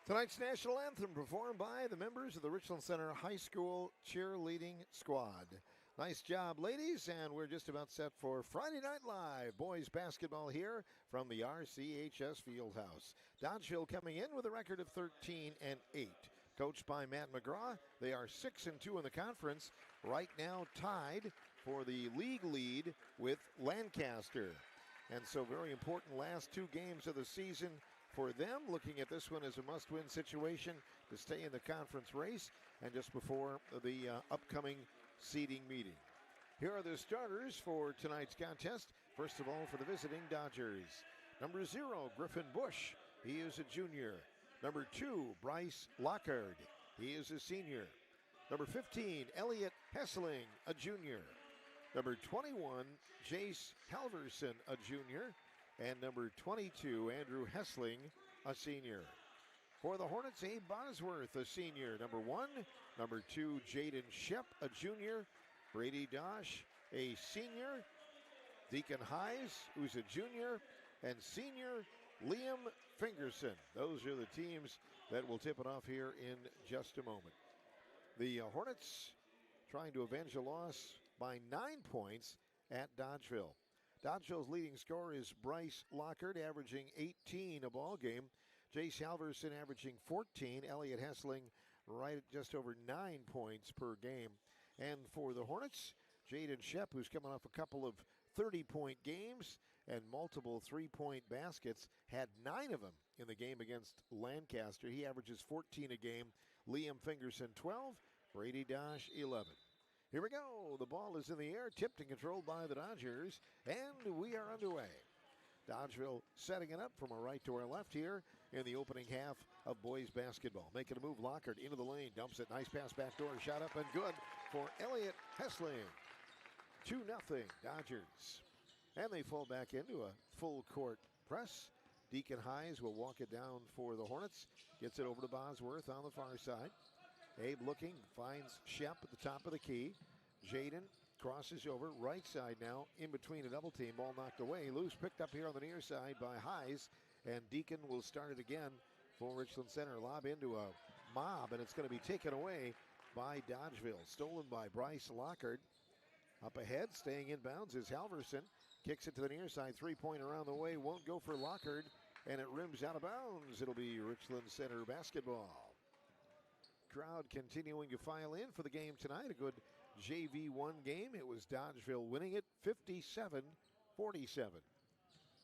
Tonight's national anthem performed by the members of the Richland Center High School cheerleading squad. Nice job, ladies, and we're just about set for Friday Night Live. Boys basketball here from the RCHS Fieldhouse. Dodgeville coming in with a record of 13-8. Coached by Matt McGraw, they are 6-2 in the conference. Right now tied for the league lead with Lancaster. And so very important last two games of the season for them, looking at this one as a must-win situation to stay in the conference race and just before the upcoming seeding meeting. Here are the starters for tonight's contest. First of all, for the visiting Dodgers. Number 0, Griffin Bush. He is a junior. Number 2, Bryce Lockhart. He is a senior. Number 15, Elliot Hessling, a junior. Number 21, Jace Halverson, a junior. And number 22, Andrew Hessling, a senior. For the Hornets, Abe Bosworth, a senior. Number 1. Number 2, Jaden Shep, a junior. Brady Dosh, a senior. Deacon Hayes, who's a junior. And senior Liam Fingerson. Those are the teams that will tip it off here in just a moment. The Hornets trying to avenge a loss by 9 points at Dodgeville. Dodgeville's leading scorer is Bryce Lockhart, averaging 18 a ball game. Jace Halverson averaging 14. Elliot Hessling right at just over 9 points per game. And for the Hornets, Jaden Shep, who's coming off a couple of 30-point games and multiple three-point baskets, had 9 of them in the game against Lancaster. He averages 14 a game. Liam Fingerson, 12. Brady Dosh, 11. Here we go. The ball is in the air, tipped and controlled by the Dodgers, and we are underway. Dodgeville setting it up from our right to our left here in the opening half of boys basketball. Making a move, Lockhart into the lane, dumps it, nice pass back door, shot up and good for Elliot Hessling. 2-0 Dodgers. And they fall back into a full court press. Deacon Hayes will walk it down for the Hornets. Gets it over to Bosworth on the far side. Abe looking, finds Shep at the top of the key. Jaden crosses over, right side now, in between a double team. Ball knocked away. Loose, picked up here on the near side by Hayes. And Deacon will start it again for Richland Center. Lob into a mob, and it's going to be taken away by Dodgeville. Stolen by Bryce Lockhart. Up ahead, staying inbounds is Halverson. Kicks it to the near side. Three-point around the way. Won't go for Lockhart, and it rims out of bounds. It'll be Richland Center basketball. Crowd continuing to file in for the game tonight. A good JV1 game. It was Dodgeville winning it 57-47.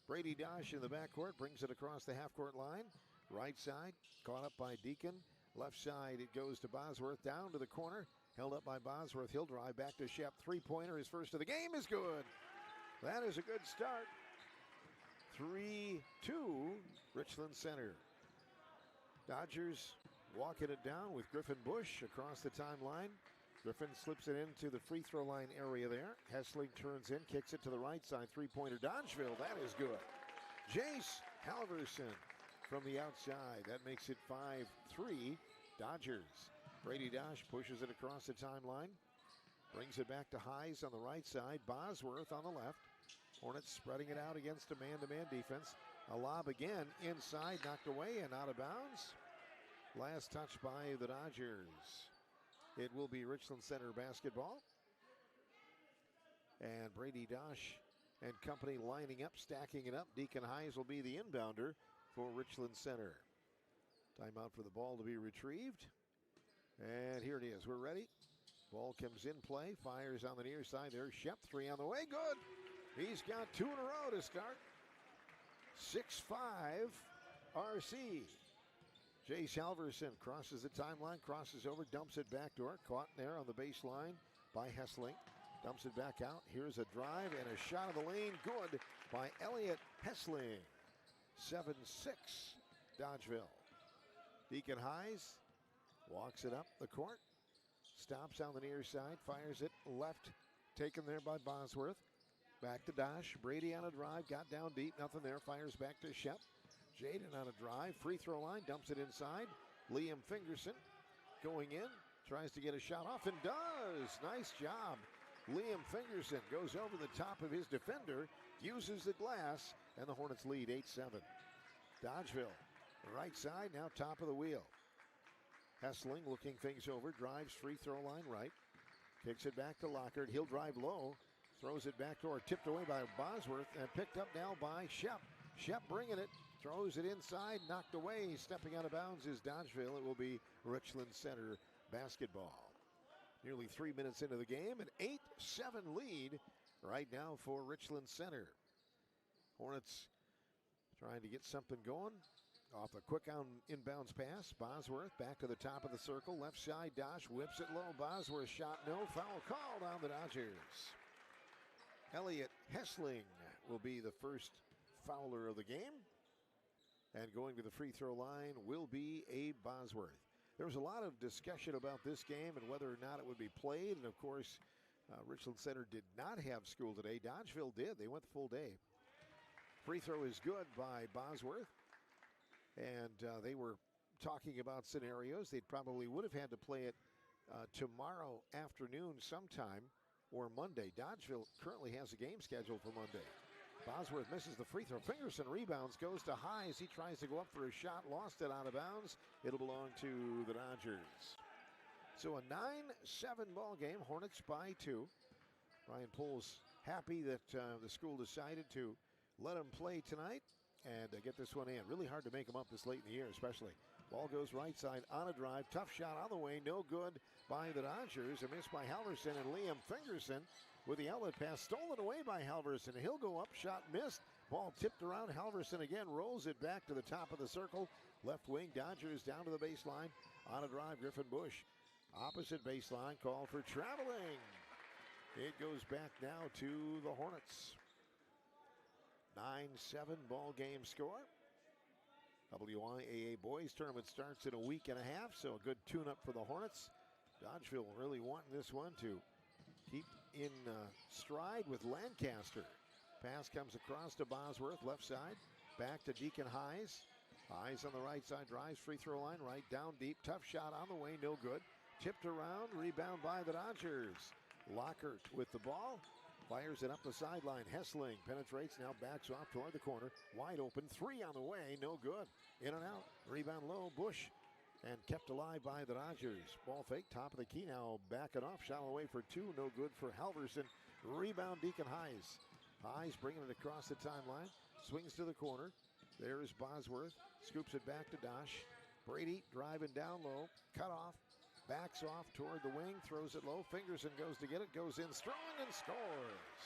Brady Dosh in the backcourt brings it across the half-court line. Right side, caught up by Deacon. Left side, it goes to Bosworth, down to the corner. Held up by Bosworth. He'll drive back to Shep. Three-pointer, his first of the game is good. That is a good start. 3-2, Richland Center. Dodgers walking it down with Griffin Bush across the timeline. Griffin slips it into the free throw line area there. Hessling turns in, kicks it to the right side. Three-pointer, Dodgeville. That is good. Jace Halverson from the outside. That makes it 5-3 Dodgers. Brady Dosh pushes it across the timeline. Brings it back to Hayes on the right side. Bosworth on the left. Hornets spreading it out against a man-to-man defense. A lob again inside, knocked away and out of bounds. Last touch by the Dodgers. It will be Richland Center basketball. And Brady Dosh and company lining up, stacking it up. Deacon Hayes will be the inbounder for Richland Center. Timeout for the ball to be retrieved. And here it is. We're ready. Ball comes in play. Fires on the near side. There's Shep. 3 on the way. Good. He's got 2 in a row to start. 6-5 RC. Jace Halverson crosses the timeline, crosses over, dumps it backdoor. Caught there on the baseline by Hessling. Dumps it back out. Here's a drive and a shot of the lane. Good by Elliot Hessling. 7-6 Dodgeville. Deacon Hayes walks it up the court. Stops on the near side. Fires it left. Taken there by Bosworth. Back to Dosh. Brady on a drive. Got down deep. Nothing there. Fires back to Shep. Jaden on a drive. Free throw line. Dumps it inside. Liam Fingerson going in. Tries to get a shot off and does. Nice job. Liam Fingerson goes over the top of his defender. Uses the glass. And the Hornets lead 8-7. Dodgeville Right side, now top of the wheel. Hessling looking things over, drives free throw line right. Kicks it back to Lockhart. He'll drive low. Throws it back toward, tipped away by Bosworth and picked up now by Shep. Shep bringing it, throws it inside, knocked away. Stepping out of bounds is Dodgeville. It will be Richland Center basketball. Nearly 3 minutes into the game, an 8-7 lead right now for Richland Center. Hornets trying to get something going. Off a quick inbounds pass. Bosworth back to the top of the circle. Left side, Dosh whips it low. Bosworth shot, no. Foul called on the Dodgers. Elliot Hessling will be the first fouler of the game. And going to the free throw line will be Abe Bosworth. There was a lot of discussion about this game and whether or not it would be played. And of course, Richland Center did not have school today. Dodgeville did. They went the full day. Free throw is good by Bosworth. And they were talking about scenarios. They probably would have had to play it tomorrow afternoon sometime or Monday. Dodgeville currently has a game scheduled for Monday. Bosworth misses the free throw. Fingerson rebounds, goes to Highs. He tries to go up for a shot, lost it out of bounds. It'll belong to the Dodgers. So a 9-7 ball game. Hornets by 2. Ryan Pohl's happy that the school decided to let him play tonight and get this one in. Really hard to make them up this late in the year, especially. Ball goes right side on a drive. Tough shot on the way. No good by the Dodgers. A miss by Halverson and Liam Fingerson with the outlet pass. Stolen away by Halverson. He'll go up. Shot missed. Ball tipped around. Halverson again rolls it back to the top of the circle. Left wing. Dodgers down to the baseline. On a drive, Griffin Bush. Opposite baseline. Call for traveling. It goes back now to the Hornets. 9-7 ball game score. WIAA boys tournament starts in a week and a half, so a good tune-up for the Hornets. Dodgeville really wanting this one to keep in stride with Lancaster. Pass comes across to Bosworth, left side. Back to Deacon Highs. Highs on the right side, drives free throw line, right down deep. Tough shot on the way, no good. Tipped around, rebound by the Dodgers. Lockhart with the ball. Fires it up the sideline. Hessling penetrates, now backs off toward the corner. Wide open, 3 on the way, no good. In and out, rebound low, Bush. And kept alive by the Dodgers. Ball fake, top of the key now, backing off. Shot away for 2, no good for Halverson. Rebound, Deacon Highs. Highs bringing it across the timeline. Swings to the corner. There's Bosworth. Scoops it back to Dosh. Brady driving down low. Cut off. Backs off toward the wing, throws it low. Fingerson goes to get it, goes in strong and scores.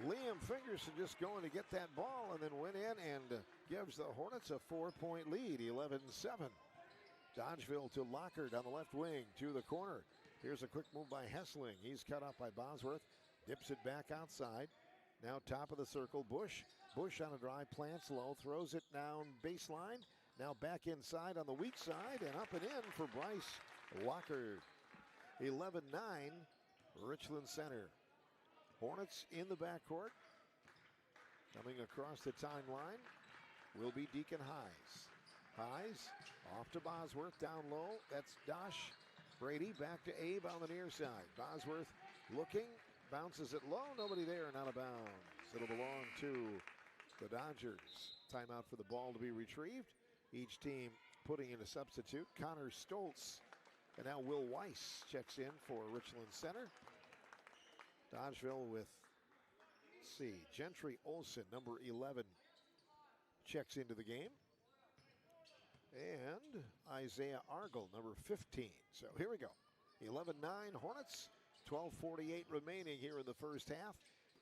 Liam Fingerson just going to get that ball and then went in and gives the Hornets a 4-point lead, 11-7. Dodgeville to Lockhart on the left wing to the corner. Here's a quick move by Hessling. He's cut off by Bosworth. Dips it back outside. Now top of the circle, Bush. Bush on a drive, plants low, throws it down baseline. Now back inside on the weak side and up and in for Bryce Lockhart. 11-9, Richland Center. Hornets in the backcourt. Coming across the timeline will be Deacon Highs. Highs off to Bosworth, down low. That's Dosh. Brady back to Abe on the near side. Bosworth looking, bounces it low. Nobody there and out of bounds. It'll belong to the Dodgers. Timeout for the ball to be retrieved. Each team putting in a substitute. Connor Stoltz and now Will Weiss checks in for Richland Center. Dodgeville with, Gentry Olson, number 11, checks into the game. And Isaiah Argel, number 15. So here we go. 11-9 Hornets. 12:48 remaining here in the first half.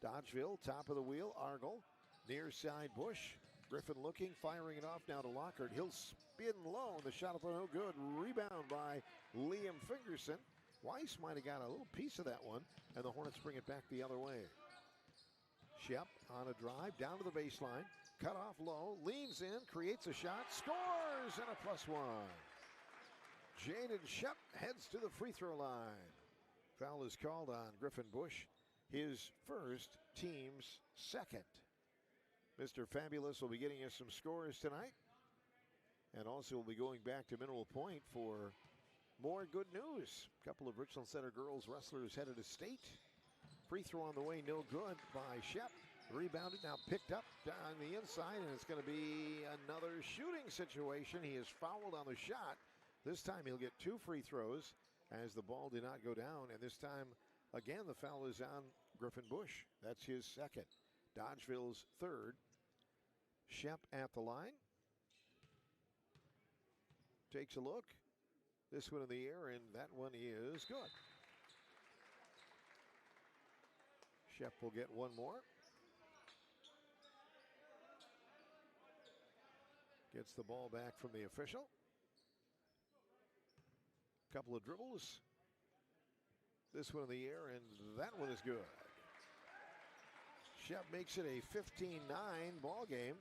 Dodgeville, top of the wheel. Argel, near side Bush. Griffin looking, firing it off now to Lockhart. He'll spin low. The shot up no good. Rebound by Liam Fingerson. Weiss might have got a little piece of that one, and the Hornets bring it back the other way. Shep on a drive, down to the baseline. Cut off low, leans in, creates a shot, scores, and a +1. Jaden Shep heads to the free throw line. Foul is called on Griffin Bush, his first, team's second. Mr. Fabulous will be getting us some scores tonight. And also we'll be going back to Mineral Point for more good news. A couple of Richland Center girls wrestlers headed to state. Free throw on the way, no good by Shep. Rebounded, now picked up down the inside, and it's going to be another shooting situation. He is fouled on the shot. This time he'll get 2 free throws as the ball did not go down. And this time, again, the foul is on Griffin Bush. That's his second. Dodgeville's third. Shep at the line. Takes a look. This one in the air, and that one is good. Shep will get one more. Gets the ball back from the official. Couple of dribbles. This one in the air, and that one is good. Shep makes it a 15-9 ball game.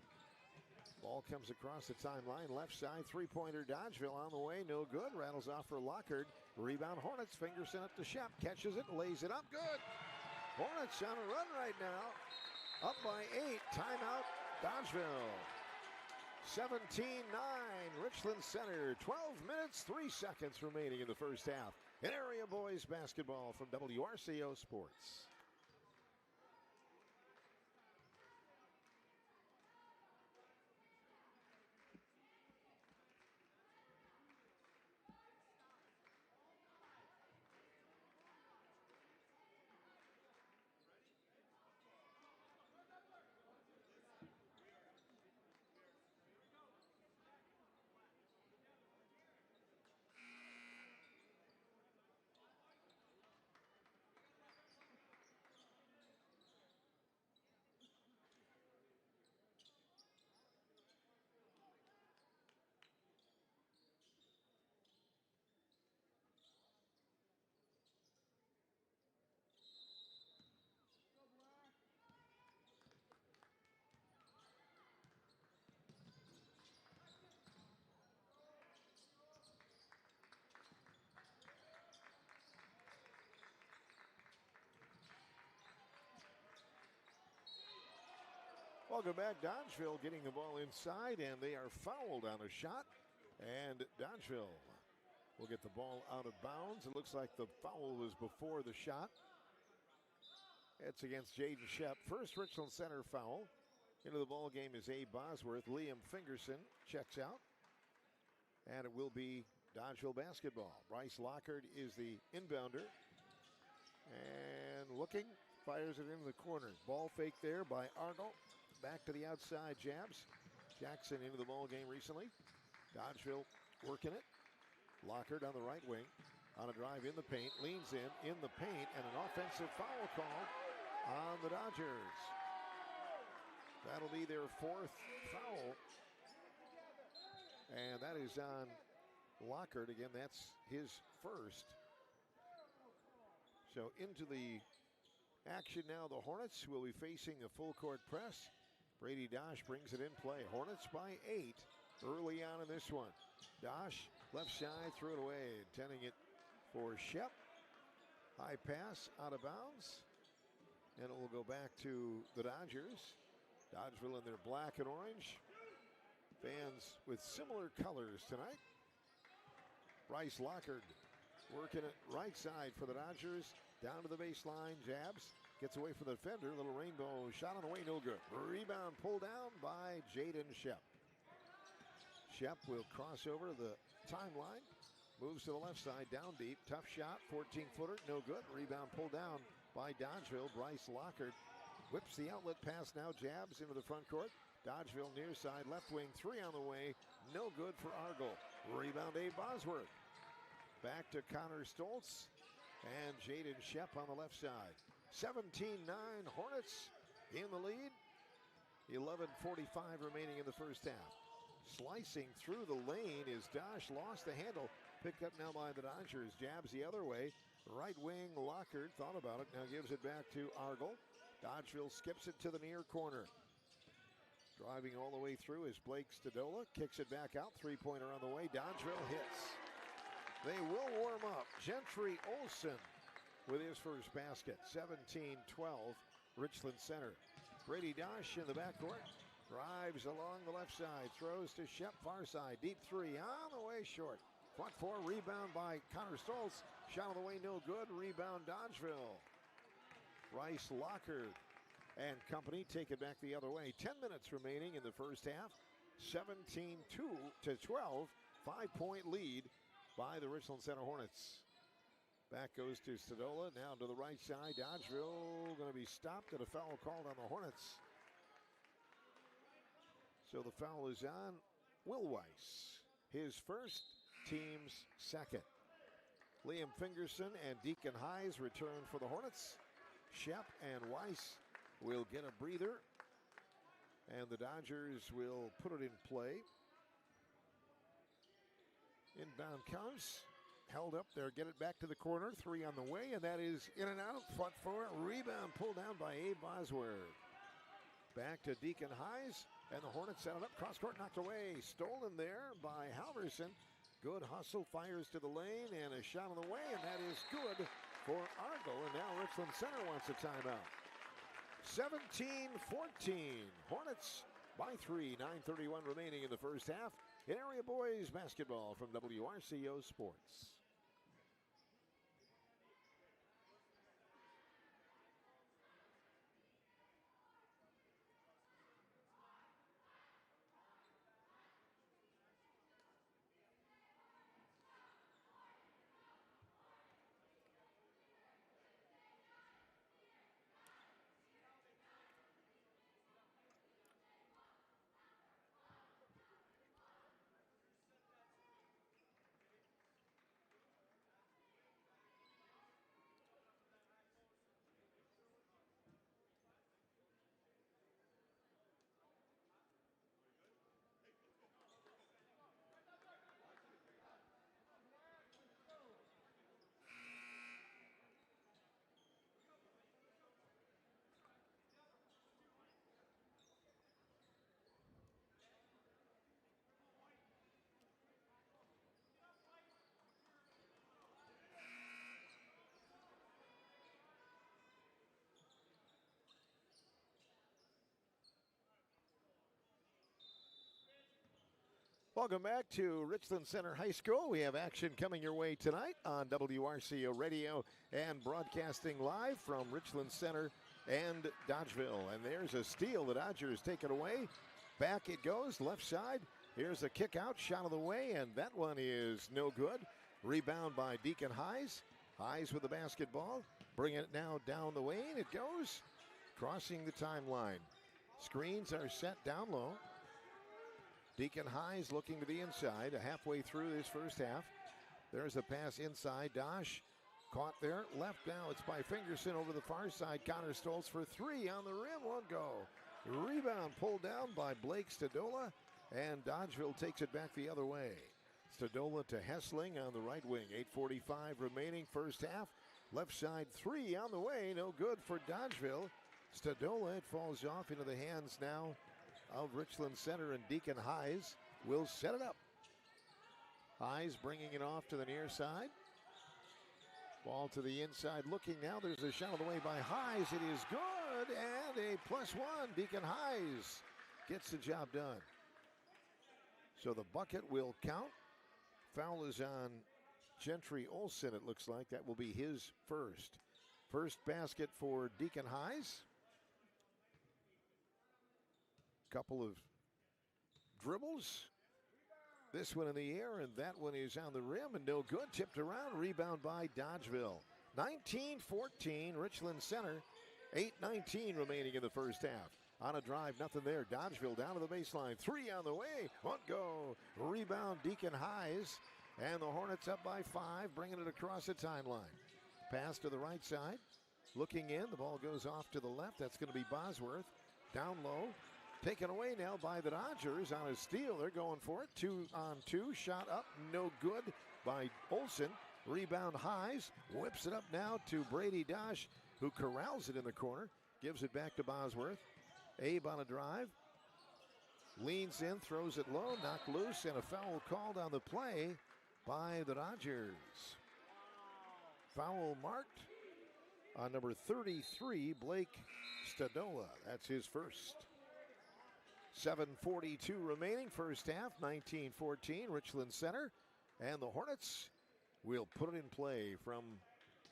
Ball comes across the timeline. Left side, three-pointer Dodgeville on the way. No good. Rattles off for Lockhart. Rebound Hornets. Finger sent up to Shep. Catches it. Lays it up. Good. Hornets on a run right now. Up by 8. Timeout Dodgeville. 17-9 Richland Center. 12 minutes, 3 seconds remaining in the first half. In area boys basketball from WRCO Sports. Welcome back. Dodgeville getting the ball inside, and they are fouled on a shot. And Dodgeville will get the ball out of bounds. It looks like the foul was before the shot. It's against Jaden Shep. First Richland Center foul. Into the ball game is Abe Bosworth. Liam Fingerson checks out. And it will be Dodgeville basketball. Bryce Lockhart is the inbounder. And looking, fires it into the corner. Ball fake there by Argel. Back to the outside jabs. Jackson into the ball game recently. Dodgeville working it. Lockhart on the right wing. On a drive in the paint. Leans in the paint. And an offensive foul call on the Dodgers. That'll be their 4th foul. And that is on Lockhart. Again, that's his first. So into the action now. The Hornets will be facing a full court press. Brady Dosh brings it in play. Hornets by 8 early on in this one. Dosh left side, threw it away. Intending it for Shep. High pass out of bounds. And it will go back to the Dodgers. Dodgeville in their black and orange. Fans with similar colors tonight. Bryce Lockhart working it right side for the Dodgers. Down to the baseline, jabs. Gets away from the defender. Little rainbow shot on the way, no good. Rebound pulled down by Jaden Shep. Shep will cross over the timeline. Moves to the left side, down deep. Tough shot, 14-footer, no good. Rebound pulled down by Dodgeville. Bryce Lockhart whips the outlet pass now, jabs into the front court. Dodgeville near side, left wing, 3 on the way. No good for Argel. Rebound, Abe Bosworth. Back to Connor Stoltz and Jaden Shep on the left side. 17-9 Hornets in the lead. 11:45 remaining in the first half. Slicing through the lane is Dosh. Lost the handle. Picked up now by the Dodgers. Jabs the other way. Right wing Lockhart thought about it. Now gives it back to Argel. Dodgeville skips it to the near corner. Driving all the way through is Blake Stadola. Kicks it back out. Three-pointer on the way. Dodgeville hits. They will warm up. Gentry Olson with his first basket. 17-12 Richland Center. Brady Dosh in the backcourt. Drives along the left side. Throws to Shep far side. Deep 3 on the way short. Front 4 rebound by Connor Stoltz. Shot on the way no good. Rebound Dodgeville. Bryce Lockhart and company take it back the other way. 10 minutes remaining in the first half. 17-12, 5-point lead by the Richland Center Hornets. Back goes to Stadola, now to the right side. Dodgeville going to be stopped and a foul called on the Hornets. So the foul is on Will Weiss, his first, team's second. Liam Fingerson and Deacon Hayes return for the Hornets. Shep and Weiss will get a breather, and the Dodgers will put it in play. Inbound comes, held up there, get it back to the corner, 3 on the way, and that is in and out, fought for it, rebound pulled down by Abe Bosworth. Back to Deacon Hayes, and the Hornets set it up, cross court knocked away, stolen there by Halverson. Good hustle, fires to the lane, and a shot on the way, and that is good for Argo, and now Richland Center wants a timeout. 17-14, Hornets by 3, 9:31 remaining in the first half in area boys basketball from WRCO Sports. Welcome back to Richland Center High School. We have action coming your way tonight on WRCO Radio and broadcasting live from Richland Center and Dodgeville. And there's a steal. The Dodgers take it away. Back it goes, left side. Here's a kick out, shot of the way, and that one is no good. Rebound by Deacon Hayes. Hayes with the basketball. Bringing it now down the lane. It goes, crossing the timeline. Screens are set down low. Deacon Hayes looking to the inside, halfway through this first half. There's a pass inside. Dosh caught there. Left now. It's by Fingerson over the far side. Connor Stoltz for 3 on the rim. Won't go. Rebound pulled down by Blake Stadola, and Dodgeville takes it back the other way. Stadola to Hessling on the right wing. 8:45 remaining first half. Left side 3 on the way. No good for Dodgeville. Stadola, it falls off into the hands now of Richland Center, and Deacon Hayes will set it up. Hayes bringing it off to the near side. Ball to the inside looking now. There's a shot on the way by Hayes. It is good, and a +1. Deacon Hayes gets the job done. So the bucket will count. Foul is on Gentry Olson, it looks like. That will be his first. First basket for Deacon Hayes. Couple of dribbles. This one in the air, and that one is on the rim, and no good. Tipped around, rebound by Dodgeville. 19-14, Richland Center. 8:19 remaining in the first half. On a drive, nothing there. Dodgeville down to the baseline. 3 on the way. Won't go. Rebound, Deacon Hayes. And the Hornets up by 5, bringing it across the timeline. Pass to the right side. Looking in, the ball goes off to the left. That's going to be Bosworth. Down low. Taken away now by the Dodgers on a steal. They're going for it. 2-on-2. Shot up. No good by Olson. Rebound Hayes. Whips it up now to Brady Dosh, who corrals it in the corner. Gives it back to Bosworth. Abe on a drive. Leans in. Throws it low. Knocked loose. And a foul called on the play by the Dodgers. Foul marked on number 33, Blake Stadola. That's his first. 7:42 remaining first half, 19-14, Richland Center. And the Hornets will put it in play from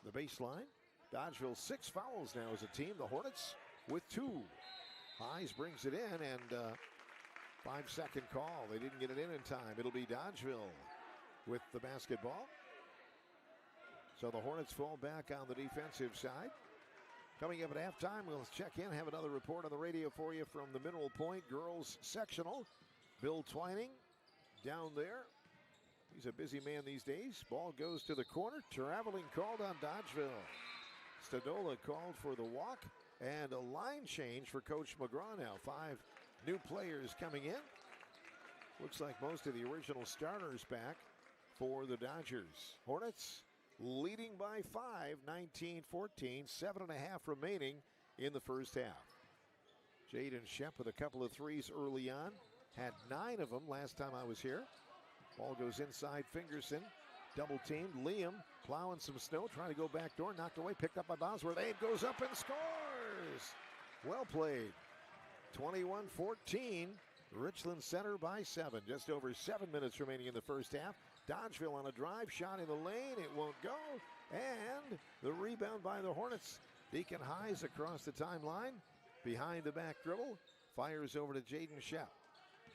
the baseline. Dodgeville 6 fouls now as a team. The Hornets with 2. Highs brings it in, and 5-second call. They didn't get it in time. It'll be Dodgeville with the basketball. So the Hornets fall back on the defensive side. Coming up at halftime, we'll check in, have another report on the radio for you from the Mineral Point girls sectional. Bill Twining down there. He's a busy man these days. Ball goes to the corner. Traveling called on Dodgeville. Stadola called for the walk, and a line change for Coach McGraw now. 5 new players coming in. Looks like most of the original starters back for the Dodgers. Hornets leading by 5, 19-14, 7.5 remaining in the first half. Jaden Shep with a couple of threes early on. Had 9 of them last time I was here. Ball goes inside Fingerson. Double teamed. Liam plowing some snow, trying to go back door. Knocked away, picked up by Bosworth. Abe goes up and scores. Well played. 21-14. Richland Center by 7. Just over 7 minutes remaining in the first half. Dodgeville on a drive, shot in the lane. It won't go. And the rebound by the Hornets. Deacon Highs across the timeline. Behind the back dribble. Fires over to Jaden Shep.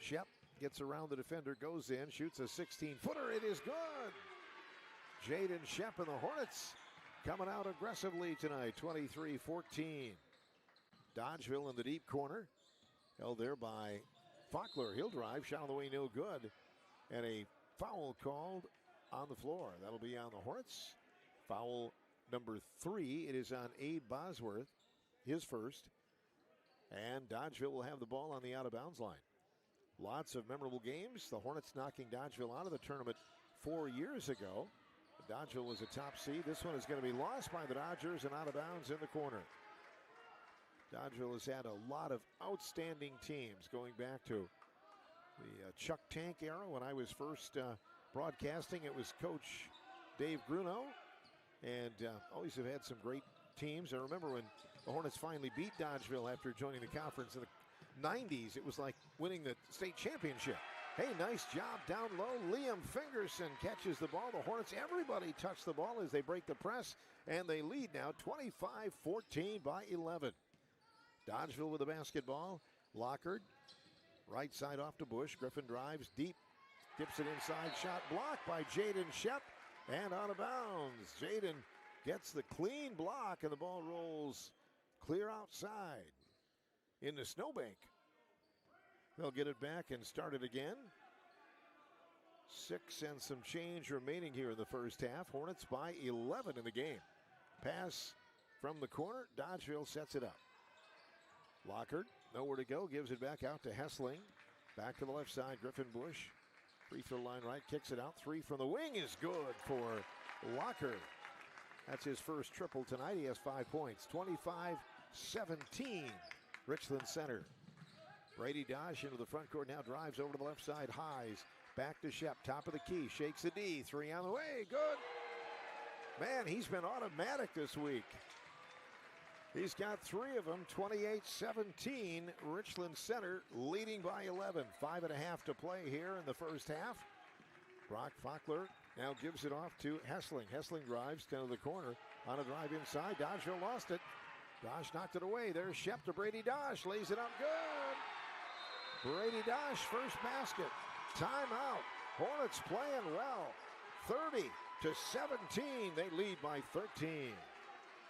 Shep gets around the defender, goes in, shoots a 16-footer. It is good. Jaden Shep and the Hornets coming out aggressively tonight, 23-14. Dodgeville in the deep corner. Held there by Faulkner. He'll drive, shot on the way, no good. And a foul called on the floor. That'll be on the Hornets. Foul number 3. It is on Abe Bosworth, his first. And Dodgeville will have the ball on the out-of-bounds line. Lots of memorable games. The Hornets knocking Dodgeville out of the tournament 4 years ago. Dodgeville was a top seed. This one is going to be lost by the Dodgers and out of bounds in the corner. Dodgeville has had a lot of outstanding teams going back to the Chuck Tank era. When I was first broadcasting, it was Coach Dave Grunow. And always have had some great teams. I remember when the Hornets finally beat Dodgeville after joining the conference in the 90s. It was like winning the state championship. Hey, nice job down low. Liam Fingerson catches the ball. The Hornets, everybody touched the ball as they break the press, and they lead now 25-14 by 11. Dodgeville with the basketball. Lockard, right side off to Bush. Griffin drives deep, dips it inside. Shot blocked by Jaden Shep, and out of bounds. Jaden gets the clean block, and the ball rolls clear outside in the snowbank. They'll get it back and start it again. 6 and some change remaining here in the first half. Hornets by 11 in the game. Pass from the corner. Dodgeville sets it up. Lockard, nowhere to go, gives it back out to Hessling. Back to the left side, Griffin Bush. Free throw line right, kicks it out. 3 from the wing is good for Lockard. That's his first triple tonight. He has 5 points. 25-17, Richland Center. Brady Dodge into the front court now, drives over to the left side. Highs, back to Shep, top of the key, shakes the D. 3 on the way, good. Man, he's been automatic this week. He's got 3 of them, 28-17. Richland Center leading by 11. 5.5 to play here in the first half. Brock Faulkner now gives it off to Hessling. Hessling drives down to the corner on a drive inside. Dodgeville lost it. Dosh knocked it away. There's Shep to Brady Dosh. Lays it up good. Brady Dosh, first basket. Timeout. Hornets playing well. 30-17. They lead by 13.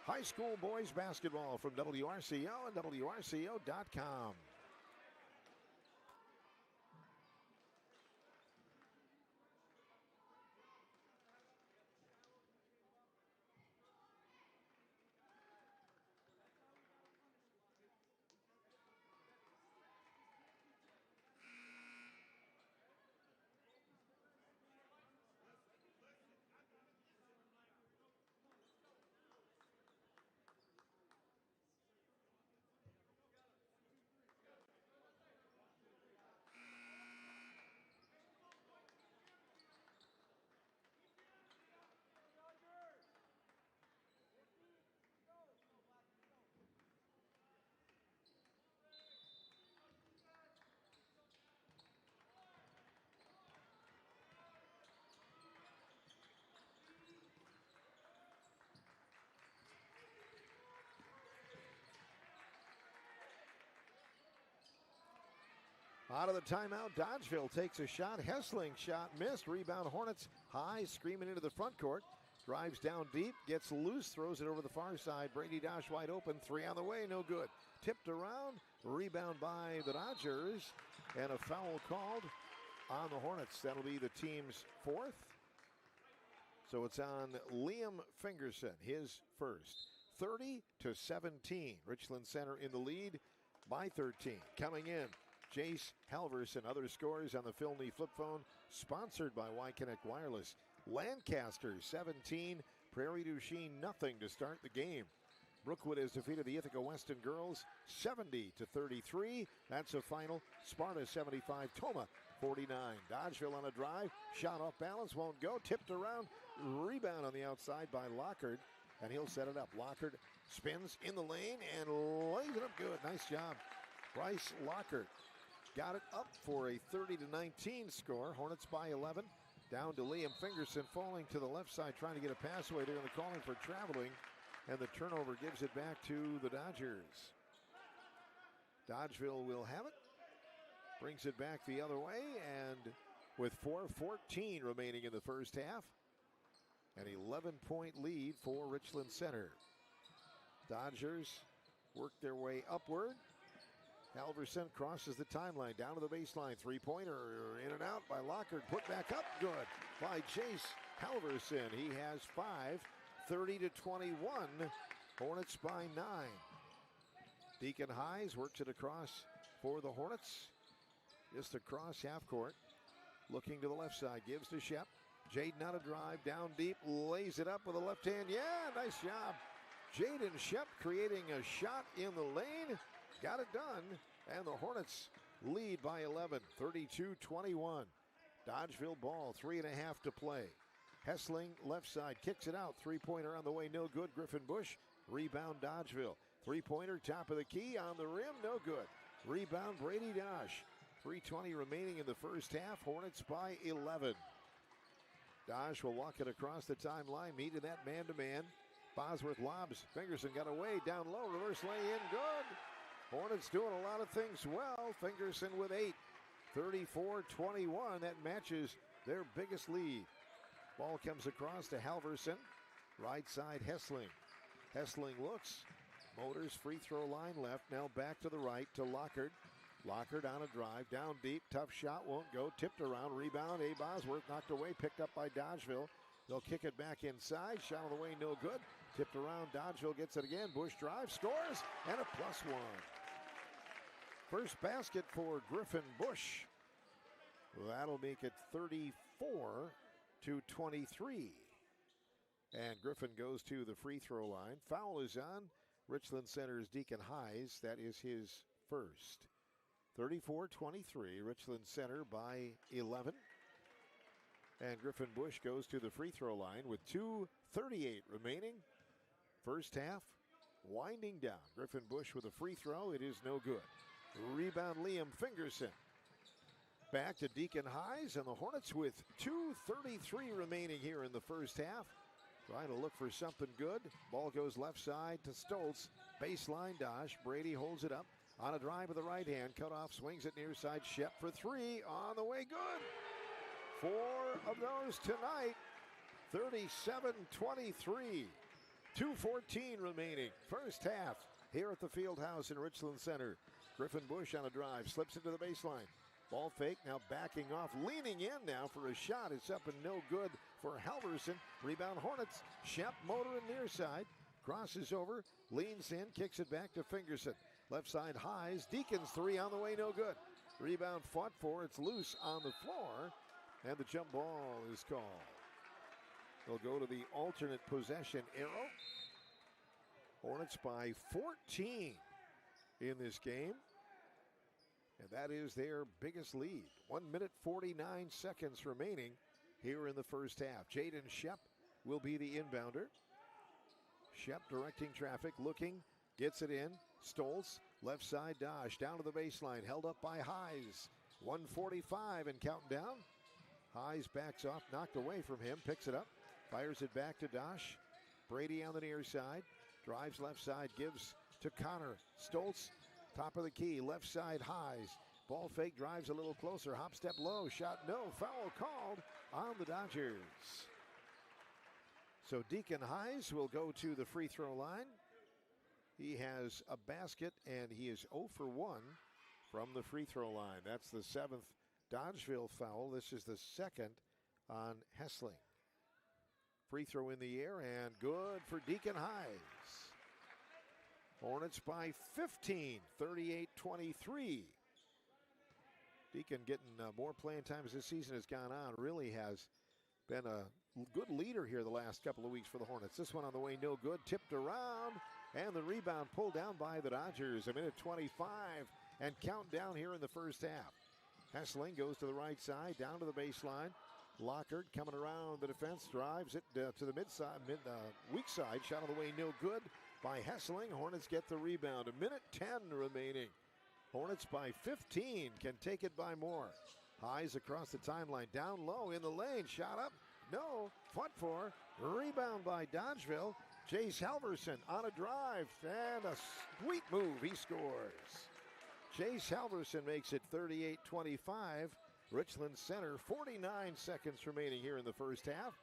High school boys basketball from WRCO and WRCO.com. Out of the timeout, Dodgeville takes a shot. Hessling shot missed. Rebound Hornets. High screaming into the front court. Drives down deep, gets loose, throws it over the far side. Brady Dosh wide open. 3 on the way, no good. Tipped around. Rebound by the Dodgers. And a foul called on the Hornets. That'll be the team's 4th. So it's on Liam Fingerson, his first. 30-17. Richland Center in the lead by 13. Coming in, Jace Halverson. Other scores on the Phil Knee flip phone, sponsored by Y-Connect Wireless. Lancaster 17, Prairie du Chien nothing to start the game. Brookwood has defeated the Ithaca Weston girls 70-33. That's a final. Sparta 75, Toma 49. Dodgeville on a drive, shot off balance, won't go, tipped around, rebound on the outside by Lockard, and he'll set it up. Lockard spins in the lane and lays it up good. Nice job. Bryce Lockard got it up for a 30-19 score. Hornets by 11. Down to Liam Fingerson, falling to the left side, trying to get a pass away. They're going to call him for traveling, and the turnover gives it back to the Dodgers. Dodgeville will have it. Brings it back the other way, and with 4:14 remaining in the first half, an 11-point lead for Richland Center. Dodgers work their way upward. Halverson crosses the timeline, down to the baseline. Three-pointer in and out by Lockard. Put back up, good by Chase Halverson. He has 5, 30-21. Hornets by 9. Deacon Hayes works it across for the Hornets. Just across half court. Looking to the left side, gives to Shep. Jaden on a drive, down deep, lays it up with a left hand. Yeah, nice job. Jaden Shep creating a shot in the lane. Got it done, and the Hornets lead by 11, 32-21. Dodgeville ball, 3.5 to play. Hessling left side, kicks it out. Three-pointer on the way, no good. Griffin Bush, rebound Dodgeville. Three-pointer, top of the key, on the rim, no good. Rebound Brady Dosh. 3:20 remaining in the first half. Hornets by 11. Dosh will walk it across the timeline, meeting that man-to-man. Bosworth lobs. Fingerson got away, down low, reverse lay in, good. Hornets doing a lot of things well. Fingerson with 8. 34-21. That matches their biggest lead. Ball comes across to Halverson. Right side, Hessling. Hessling looks. Motors, free throw line left. Now back to the right to Lockard. Lockard on a drive. Down deep. Tough shot. Won't go. Tipped around. Rebound. A. Bosworth knocked away. Picked up by Dodgeville. They'll kick it back inside. Shot on the way. No good. Tipped around. Dodgeville gets it again. Bush drive. Scores. And a +1. First basket for Griffin Bush. That'll make it 34-23. And Griffin goes to the free throw line. Foul is on Richland Center's Deacon Hayes. That is his first. 34-23. Richland Center by 11. And Griffin Bush goes to the free throw line with 2:38 remaining. First half winding down. Griffin Bush with a free throw. It is no good. Rebound Liam Fingerson. Back to Deacon Hayes, and the Hornets with 2:33 remaining here in the first half. Trying to look for something good. Ball goes left side to Stoltz. Baseline Dosh. Brady holds it up. On a drive with the right hand. Cut off, swings it near side. Shep for 3. On the way, good. 4 of those tonight. 37-23. 2:14 remaining. First half here at the Fieldhouse in Richland Center. Griffin Bush on a drive. Slips into the baseline. Ball fake, now backing off. Leaning in now for a shot. It's up and no good for Halverson. Rebound Hornets. Shep motor and near side. Crosses over. Leans in. Kicks it back to Fingerson. Left side Hayes. Deacons 3 on the way. No good. Rebound fought for. It's loose on the floor. And the jump ball is called. They'll go to the alternate possession arrow. Hornets by 14 in this game. And that is their biggest lead. 1 minute 49 seconds remaining here in the first half. Jaden Shep will be the inbounder. Shep directing traffic, looking, gets it in. Stoltz, left side Dosh, down to the baseline, held up by Hayes. 1:45 and counting down. Hayes backs off, knocked away from him, picks it up, fires it back to Dosh. Brady on the near side, drives left side, gives to Connor. Stoltz, top of the key, left side Hayes. Ball fake, drives a little closer, hop step low, shot no, foul called on the Dodgers. So Deacon Hayes will go to the free throw line. He has a basket and he is 0 for 1 from the free throw line. That's the 7th Dodgeville foul. This is the 2nd on Hessling. Free throw in the air and good for Deacon Hayes. Hornets by 15, 38-23. Deacon getting more playing time as this season has gone on. Really has been a good leader here the last couple of weeks for the Hornets. This one on the way, no good. Tipped around, and the rebound pulled down by the Dodgers. A minute 25, and count down here in the first half. Hessling goes to the right side, down to the baseline. Lockhart coming around the defense, drives it to the weak side. Shot on the way, no good by Hessling. Hornets get the rebound. A minute 10 remaining. Hornets by 15, can take it by more. Hayes across the timeline, down low in the lane, shot up, no, fought for, rebound by Dodgeville. Jace Halverson on a drive, and a sweet move, he scores. Jace Halverson makes it 38-25. Richland Center, 49 seconds remaining here in the first half.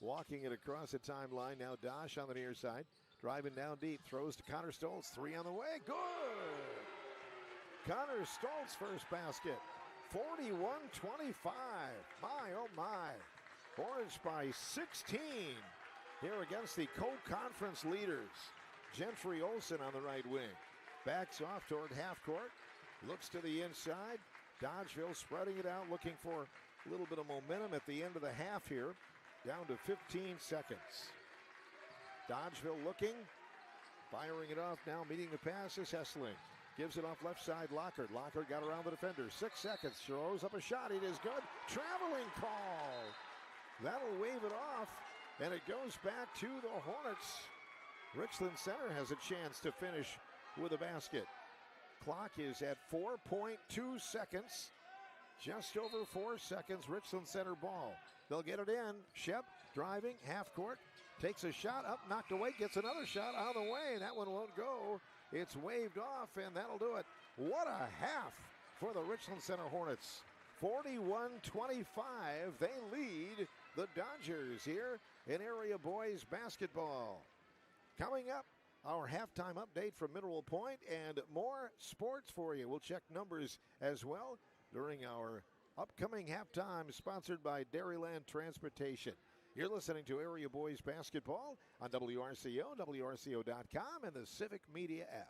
Walking it across the timeline, now Dosh on the near side. Driving down deep, throws to Connor Stoltz, 3 on the way, good! Connor Stoltz first basket, 41-25. My, oh my. Hornets by 16 here against the co-conference leaders. Gentry Olsen on the right wing. Backs off toward half court, looks to the inside. Dodgeville spreading it out, looking for a little bit of momentum at the end of the half here. Down to 15 seconds. Dodgeville looking, firing it off now, meeting the passes. Hessling gives it off left side, Lockhart. Lockhart got around the defender. 6 seconds, throws up a shot. It is good. Traveling call. That'll wave it off, and it goes back to the Hornets. Richland Center has a chance to finish with a basket. Clock is at 4.2 seconds. Just over 4 seconds, Richland Center ball. They'll get it in. Shep driving, half court. Takes a shot, up, knocked away, gets another shot on the way, and that one won't go. It's waved off, and that'll do it. What a half for the Richland Center Hornets. 41-25, they lead the Dodgers here in area boys basketball. Coming up, our halftime update from Mineral Point and more sports for you. We'll check numbers as well during our upcoming halftime, sponsored by Dairyland Transportation. You're listening to Area Boys Basketball on WRCO, WRCO.com, and the Civic Media app.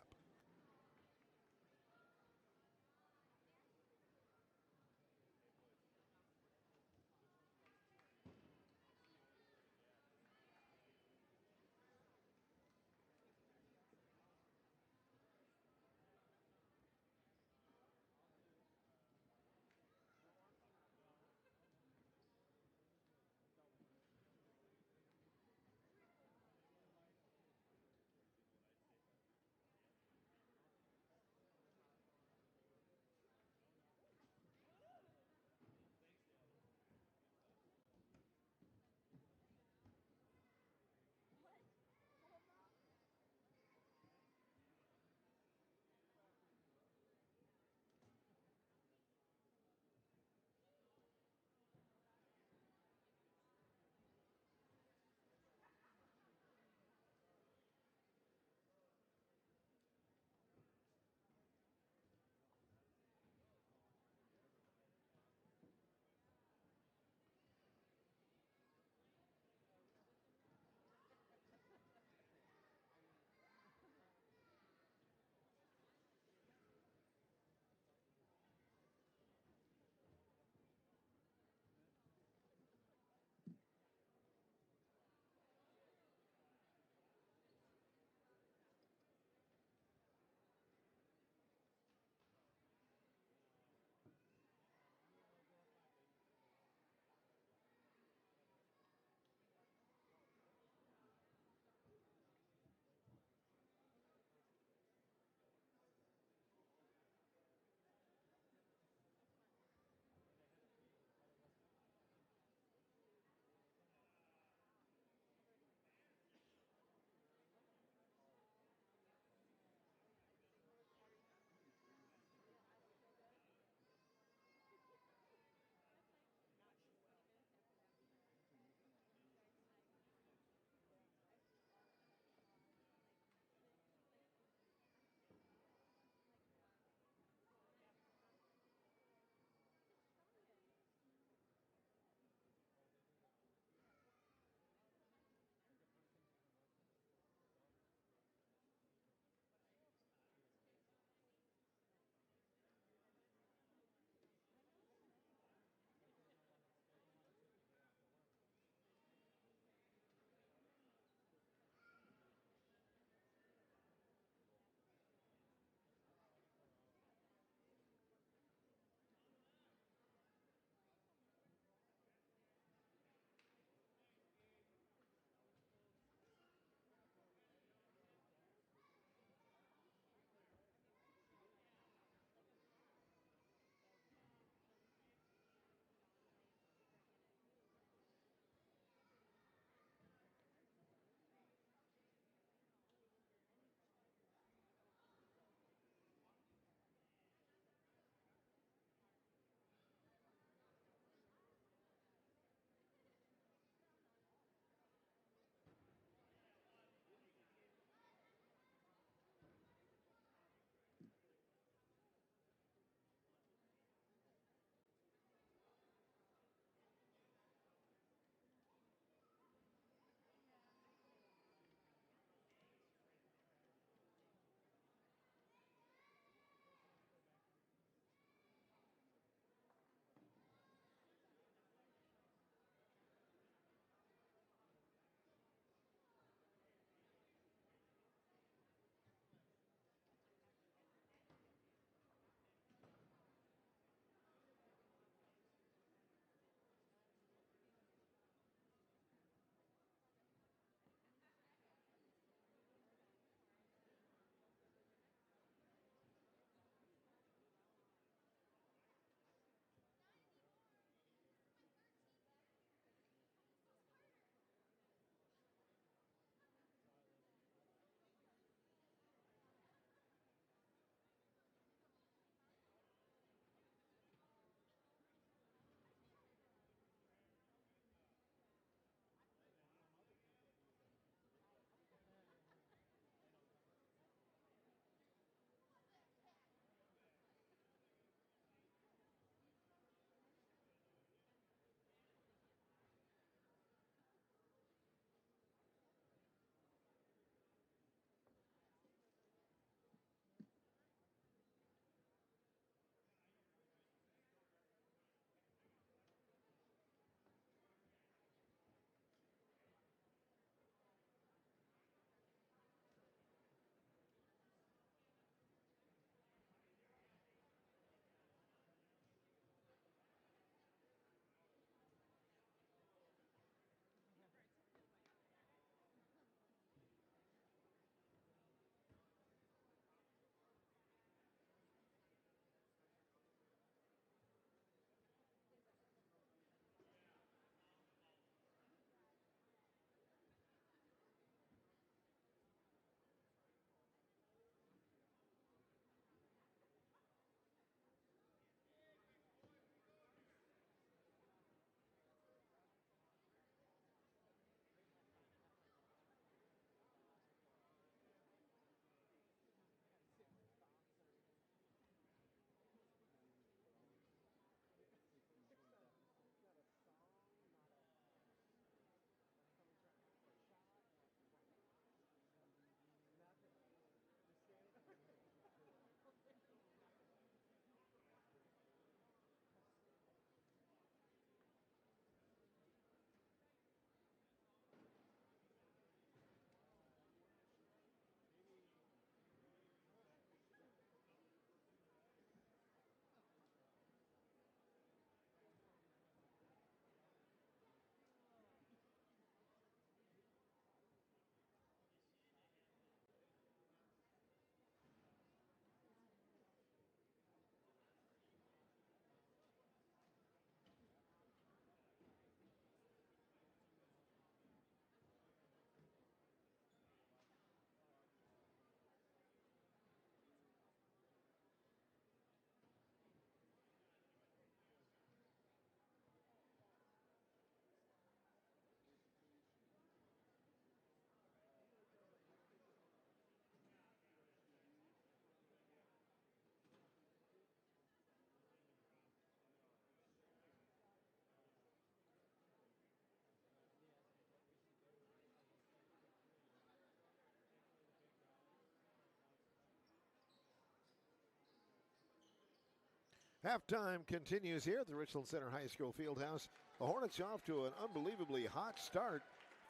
Halftime continues here at the Richland Center High School Fieldhouse. The Hornets off to an unbelievably hot start,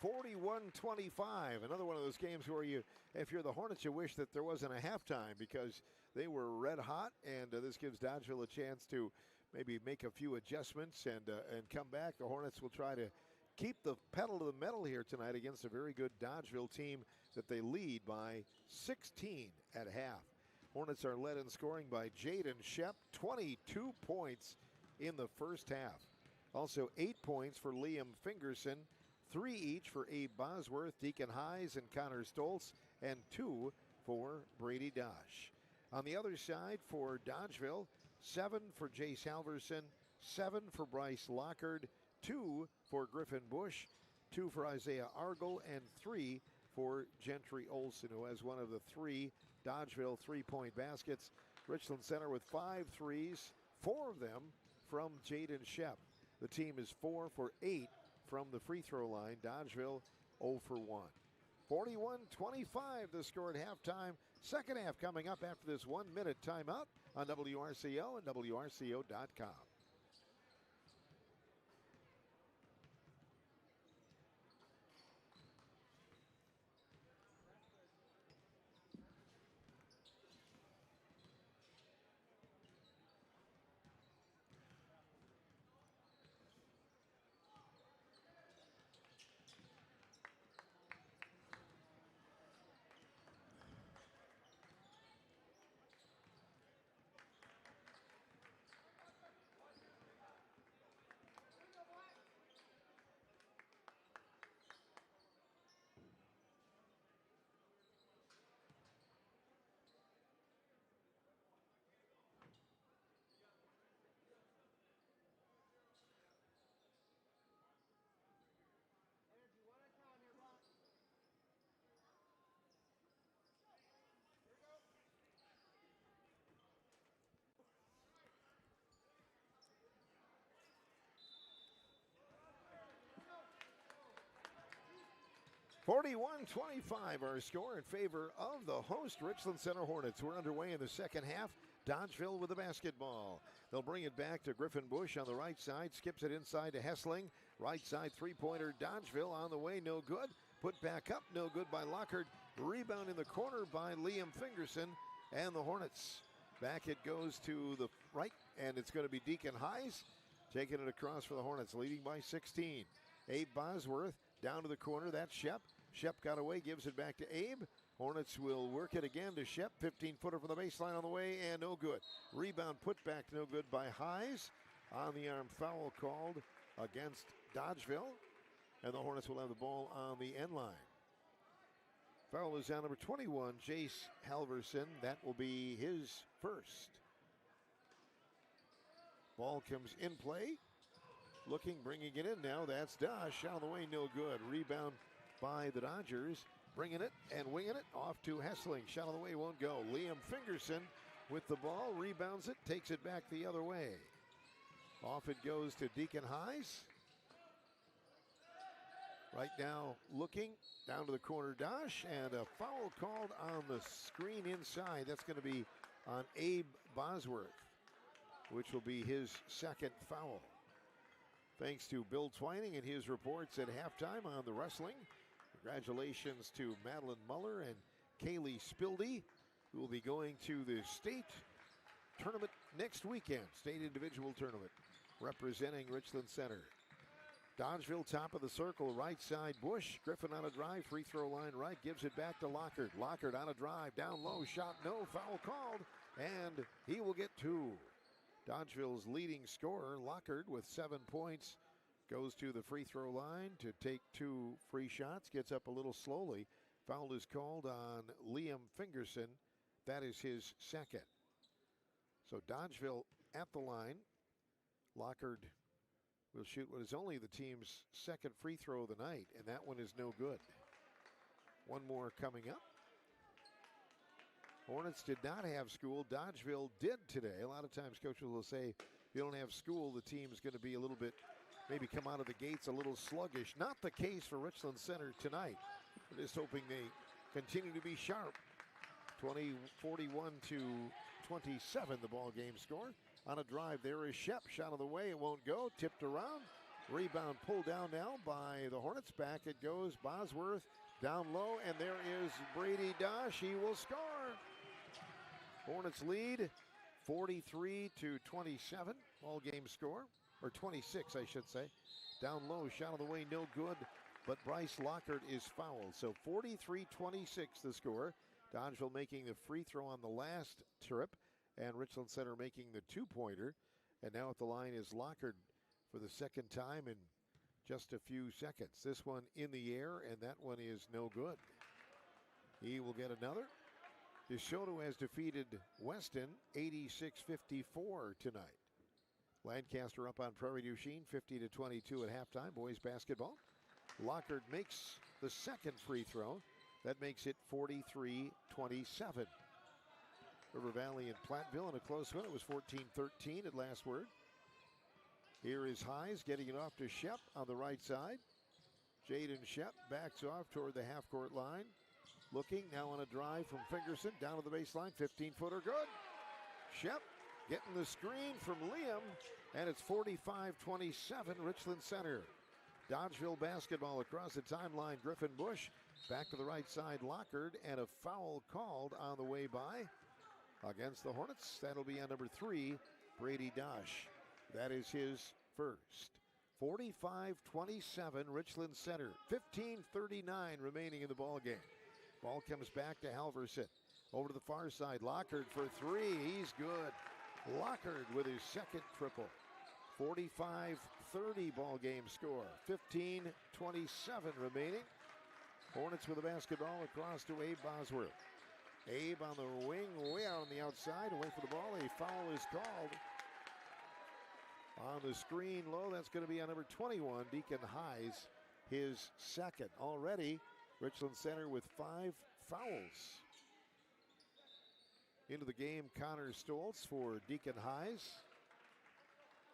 41-25. Another one of those games where if you're the Hornets, you wish that there wasn't a halftime because they were red hot, and this gives Dodgeville a chance to maybe make a few adjustments and come back. The Hornets will try to keep the pedal to the metal here tonight against a very good Dodgeville team that they lead by 16 at half. Hornets are led in scoring by Jaden Shep, 22 points in the first half. Also 8 points for Liam Fingerson, 3 each for Abe Bosworth, Deacon Hayes, and Connor Stoltz, and 2 for Brady Dosh. On the other side for Dodgeville, 7 for Jace Halverson, 7 for Bryce Lockard, 2 for Griffin Bush, 2 for Isaiah Argel, and 3 for Gentry Olson, who has one of the 3 Dodgeville three-point baskets. Richland Center with 5 threes, 4 of them from Jaden Shep. The team is 4 for 8 from the free throw line. Dodgeville 0 for 1. 41-25 the score at halftime. Second half coming up after this 1-minute timeout on WRCO and WRCO.com. 41-25 our score in favor of the host Richland Center Hornets. We're underway in the second half. Dodgeville with the basketball. They'll bring it back to Griffin Bush on the right side. Skips it inside to Hessling. Right side three-pointer. Dodgeville on the way. No good. Put back up. No good by Lockard. Rebound in the corner by Liam Fingerson. And the Hornets. Back it goes to the right. And it's going to be Deacon Hayes taking it across for the Hornets. Leading by 16. Abe Bosworth down to the corner. That's Shep. Shep got away. Gives it back to Abe. Hornets will work it again to Shep. 15-footer from the baseline on the way, and no good. Rebound put back, no good by Hayes. On the arm foul called against Dodgeville. And the Hornets will have the ball on the end line. Foul is on number 21, Jace Halverson. That will be his first. Ball comes in play. Looking, bringing it in now. That's Dosh. On the way, no good. Rebound by the Dodgers. Bringing it and winging it off to Hessling. Shot on the way, won't go. Liam Fingerson with the ball. Rebounds it, takes it back the other way. Off it goes to Deacon Hayes. Right now looking down to the corner. Dosh, and a foul called on the screen inside. That's going to be on Abe Bosworth, which will be his second foul. Thanks to Bill Twining and his reports at halftime on the wrestling. Congratulations to Madeline Muller and Kaylee Spildy, who will be going to the state tournament next weekend, state individual tournament, representing Richland Center. Dodgeville top of the circle, right side Bush. Griffin on a drive, free throw line right, gives it back to Lockard. Lockard on a drive, down low, shot no, foul called, and he will get 2. Dodgeville's leading scorer, Lockard, with 7 points, goes to the free throw line to take 2 free shots, gets up a little slowly. Foul is called on Liam Fingerson. That is his second. So Dodgeville at the line. Lockard will shoot what is only the team's second free throw of the night, and that one is no good. One more coming up. Hornets did not have school. Dodgeville did today. A lot of times coaches will say, if you don't have school, the team is going to be a little bit, maybe come out of the gates a little sluggish. Not the case for Richland Center tonight. We're just hoping they continue to be sharp. 41-27 the ball game score. on a drive. There is Shep. Shot of the way. It won't go. Tipped around. Rebound pulled down now by the Hornets. Back it goes. Bosworth down low. And there is Brady Dosh. He will score. Hornets lead 43-27. All game score. Or 26, I should say. Down low. Shot of the way. No good. But Bryce Lockhart is fouled. So 43-26 the score. Dodgeville making the free throw on the last trip. And Richland Center making the two-pointer. And now at the line is Lockhart for the second time in just a few seconds. This one in the air, and that one is no good. He will get another. DeSoto has defeated Weston 86-54 tonight. Lancaster up on Prairie du Chien 50-22 at halftime. Boys basketball. Lockhart makes the second free throw. That makes it 43-27. River Valley and Platteville in a close one. It was 14-13 at last word. Here is Hayes getting it off to Shep on the right side. Jaden Shep backs off toward the half-court line. Looking now on a drive from Fingerson down to the baseline. 15-footer good. Shep getting the screen from Liam. And it's 45-27 Richland Center. Dodgeville basketball across the timeline. Griffin Bush back to the right side. Lockhart, and a foul called on the way by against the Hornets. That'll be on number 3, Brady Dosh. That is his first. 45-27 Richland Center. 15:39 remaining in the ball game. Ball comes back to Halverson. Over to the far side. Lockhart for 3. He's good. Lockhart with his second triple. 45-30 ball game score. 15:27 remaining. Hornets with the basketball across to Abe Bosworth. Abe on the wing, way out on the outside, away for the ball. A foul is called. On the screen low, that's going to be on number 21, Deacon Hayes, his second. Already, Richland Center with 5 fouls. Into the game, Connor Stoltz for Deacon Hayes.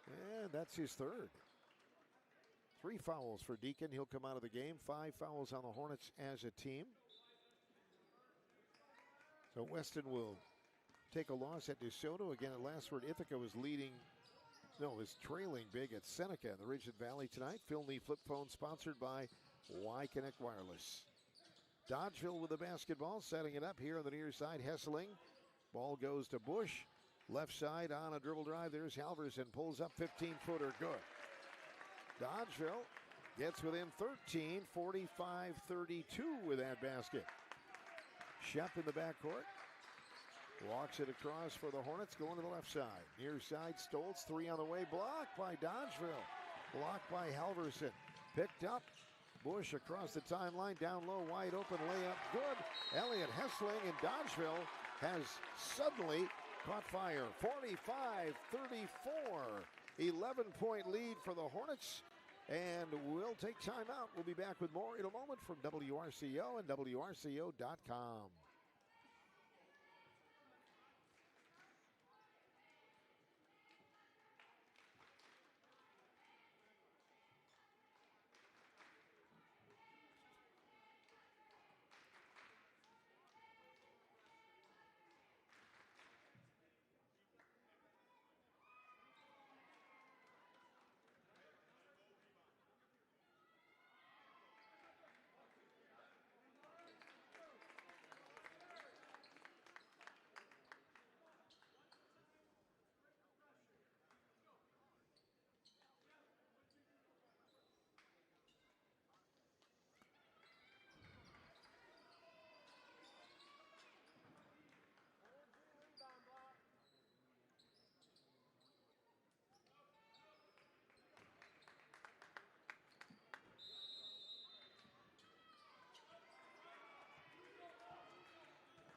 And that's his third. 3 fouls for Deacon. He'll come out of the game. 5 fouls on the Hornets as a team. So Weston will take a loss at DeSoto. Again, at last word, Ithaca was trailing big at Seneca in the Richland Valley tonight. Phil Lee flip phone sponsored by Y-Connect Wireless. Dodgeville with the basketball, setting it up here on the near side. Hesseling. Ball goes to Bush. Left side on a dribble drive. There's Halverson. Pulls up 15-footer. Good. Dodgeville gets within 13. 45-32 with that basket. Shep in the backcourt. Walks it across for the Hornets. Going to the left side. Near side. Stoltz. 3 on the way. Blocked by Dodgeville. Blocked by Halverson. Picked up. Bush across the timeline. Down low. Wide open layup. Good. Elliott Hessling, and Dodgeville has suddenly caught fire. 45-34. 11-point lead for the Hornets. And we'll take time out. We'll be back with more in a moment from WRCO and WRCO.com.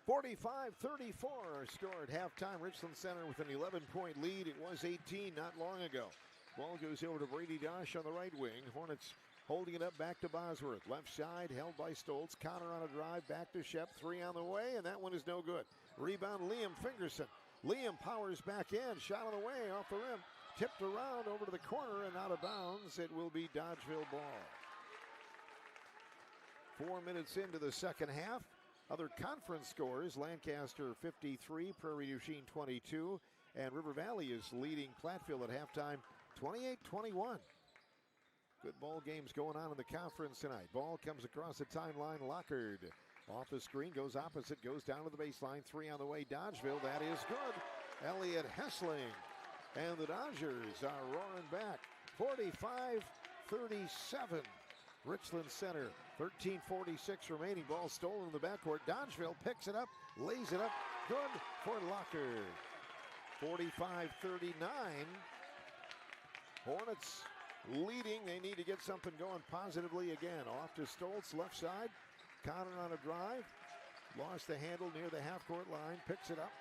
(45-34) score at halftime. Richland Center with an 11-point lead. It was 18 not long ago. Ball goes over to Brady Dosh on the right wing. Hornets holding it up back to Bosworth. Left side held by Stoltz. Connor on a drive back to Shep. 3 on the way, and that one is no good. Rebound Liam Fingerson. Liam powers back in. Shot on the way off the rim. Tipped around over to the corner and out of bounds. It will be Dodgeville ball. 4 minutes into the second half. Other conference scores: Lancaster 53, Prairie du Chien 22, And River Valley is leading Platteville at halftime 28-21. Good ball games going on in the conference tonight. Ball comes across the timeline. Lockard off the screen, goes opposite, goes down to the baseline. 3 on the way. Dodgeville, that is good. Elliott Hessling. And the Dodgers are roaring back. 45-37. Richland Center. 13:46 remaining. Ball stolen in the backcourt. Dodgeville picks it up, lays it up. Good for Lockard. 45-39. Hornets leading. They need to get something going positively again. Off to Stoltz, left side. Connor on a drive. Lost the handle near the half-court line. Picks it up.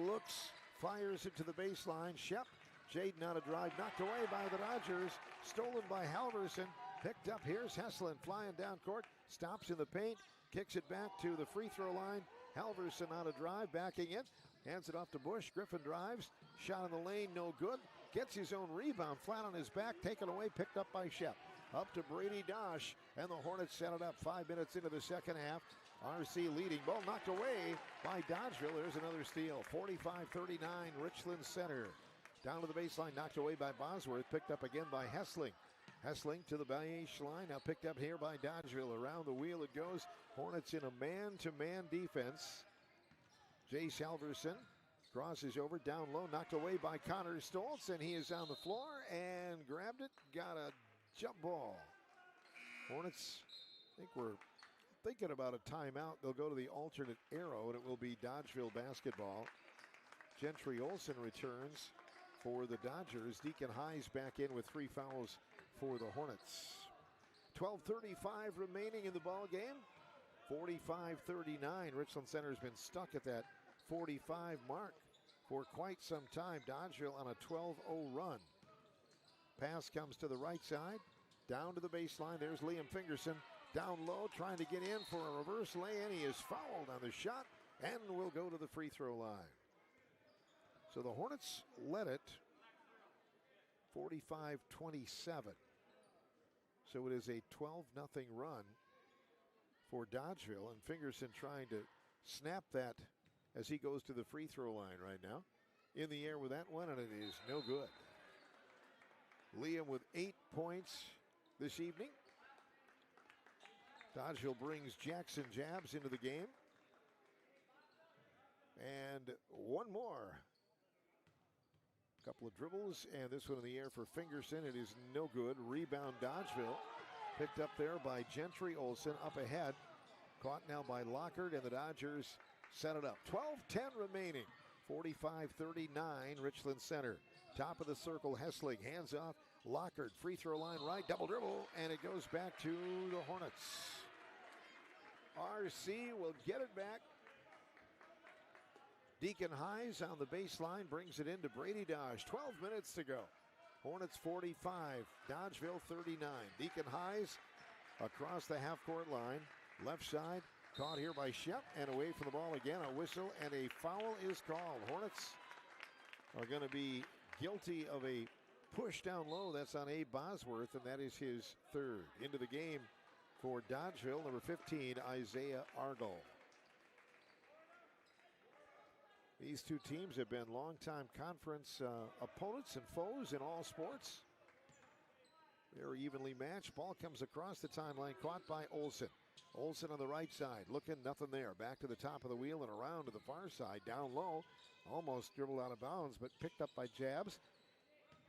Looks, fires it to the baseline. Shep, Jaden on a drive. Knocked away by the Dodgers. Stolen by Halverson. Picked up. Here's Hessling flying down court. Stops in the paint. Kicks it back to the free throw line. Halverson on a drive. Backing in. Hands it off to Bush. Griffin drives. Shot in the lane. No good. Gets his own rebound. Flat on his back. Taken away. Picked up by Shep. Up to Brady Dosh. And the Hornets set it up 5 minutes into the second half. RC leading. Ball knocked away by Dodgeville. There's another steal. 45-39 Richland Center. Down to the baseline. Knocked away by Bosworth. Picked up again by Hessling. Hessling to the Bayesh line. Now picked up here by Dodgeville. Around the wheel it goes. Hornets in a man-to-man defense. Jace Halverson crosses over. Down low. Knocked away by Connor Stoltz. And he is on the floor and grabbed it. Got a jump ball. Hornets, I think we're thinking about a timeout. They'll go to the alternate arrow, and it will be Dodgeville basketball. Gentry Olson returns for the Dodgers. Deacon Highs back in with 3 fouls for the Hornets. 12:35 remaining in the ball game. 45-39. Richland Center has been stuck at that 45 mark for quite some time. Dodgeville on a 12-0 run. Pass comes to the right side. Down to the baseline. There's Liam Fingerson. Down low, trying to get in for a reverse lay-in. He is fouled on the shot and will go to the free throw line. So the Hornets led it 45-27. So it is a 12-0 run for Dodgeville. And Fingerson trying to snap that as he goes to the free throw line right now. In the air with that one, and it is no good. Liam with 8 points this evening. Dodgeville brings Jackson Jabs into the game. And one more. Couple of dribbles, and this one in the air for Fingerson. It is no good. Rebound Dodgeville. Picked up there by Gentry Olson. Up ahead. Caught now by Lockard, and the Dodgers set it up. 12:10 remaining. 45-39 Richland Center. Top of the circle, Hessling. Hands off. Lockard, free throw line right, double dribble, and it goes back to the Hornets. RC will get it back. Deacon Highs on the baseline brings it into Brady Dosh. 12 minutes to go. Hornets 45, Dodgeville 39. Deacon Highs across the half-court line. Left side, caught here by Shep, and away from the ball again. A whistle, and a foul is called. Hornets are going to be guilty of a push down low. That's on Abe Bosworth, and that is his 3rd. Into the game for Dodgeville, number 15, Isaiah Argall. These two teams have been longtime conference opponents and foes in all sports. They're evenly matched. Ball comes across the timeline, caught by Olson. Olson on the right side, looking, nothing there. Back to the top of the wheel and around to the far side. Down low, almost dribbled out of bounds, but picked up by Jabs.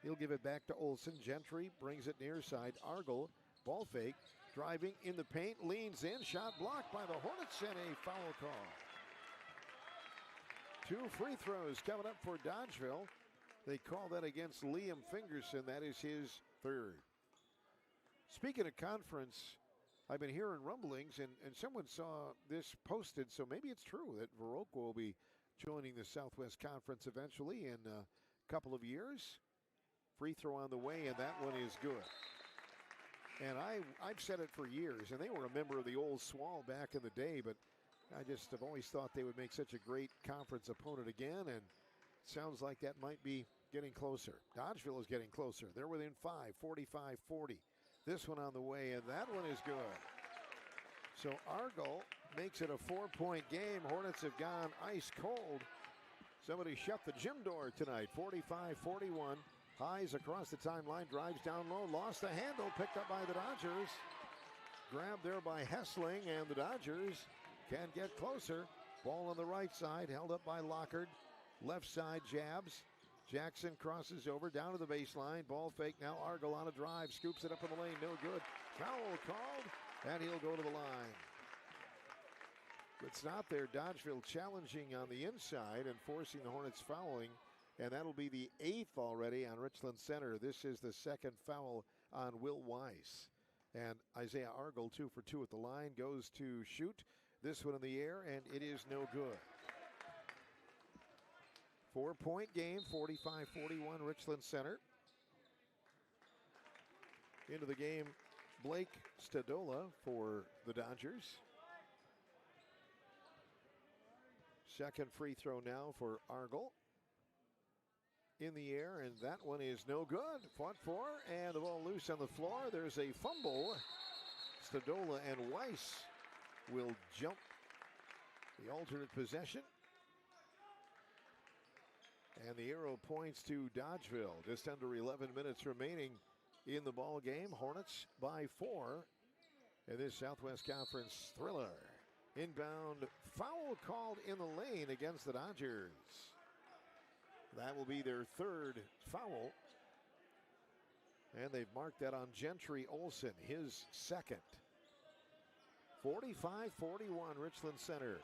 He'll give it back to Olson. Gentry brings it near side. Argall, ball fake, driving in the paint, leans in, shot blocked by the Hornets, and a foul call. 2 free throws coming up for Dodgeville. They call that against Liam Fingerson. That is his 3rd. Speaking of conference, I've been hearing rumblings, and someone saw this posted, so maybe it's true that Viroqua will be joining the Southwest Conference eventually in a couple of years. Free throw on the way, and that one is good. And I've said it for years, and they were a member of the old Swall back in the day, but I just have always thought they would make such a great conference opponent again, and it sounds like that might be getting closer. Dodgeville is getting closer. They're within 5, 45-40. This one on the way, and that one is good. So Argall makes it a 4-point game. Hornets have gone ice cold. Somebody shut the gym door tonight. 45-41. Highs across the timeline, drives down low, lost the handle, picked up by the Dodgers. Grabbed there by Hessling, and the Dodgers can't get closer. Ball on the right side, held up by Lockard. Left side jabs. Jackson crosses over, down to the baseline. Ball fake now. Argel on a drive, scoops it up in the lane, no good. Foul called, and he'll go to the line. Good stop there. Dodgeville challenging on the inside and forcing the Hornets fouling. And that'll be the 8th already on Richland Center. This is the 2nd foul on Will Weiss. And Isaiah Argel, 2 for 2 at the line, goes to shoot. This one in the air, and it is no good. 4-point game, 45-41 Richland Center. Into the game, Blake Stadola for the Dodgers. Second free throw now for Argel. In the air, and that one is no good. Fought for, and the ball loose on the floor. There's a fumble. Stadola and Weiss will jump the alternate possession. And the arrow points to Dodgeville. Just under 11 minutes remaining in the ball game. Hornets by 4 in this Southwest Conference thriller. Inbound foul called in the lane against the Dodgers. That will be their 3rd foul. And they've marked that on Gentry Olson, his 2nd. 45-41 Richland Center.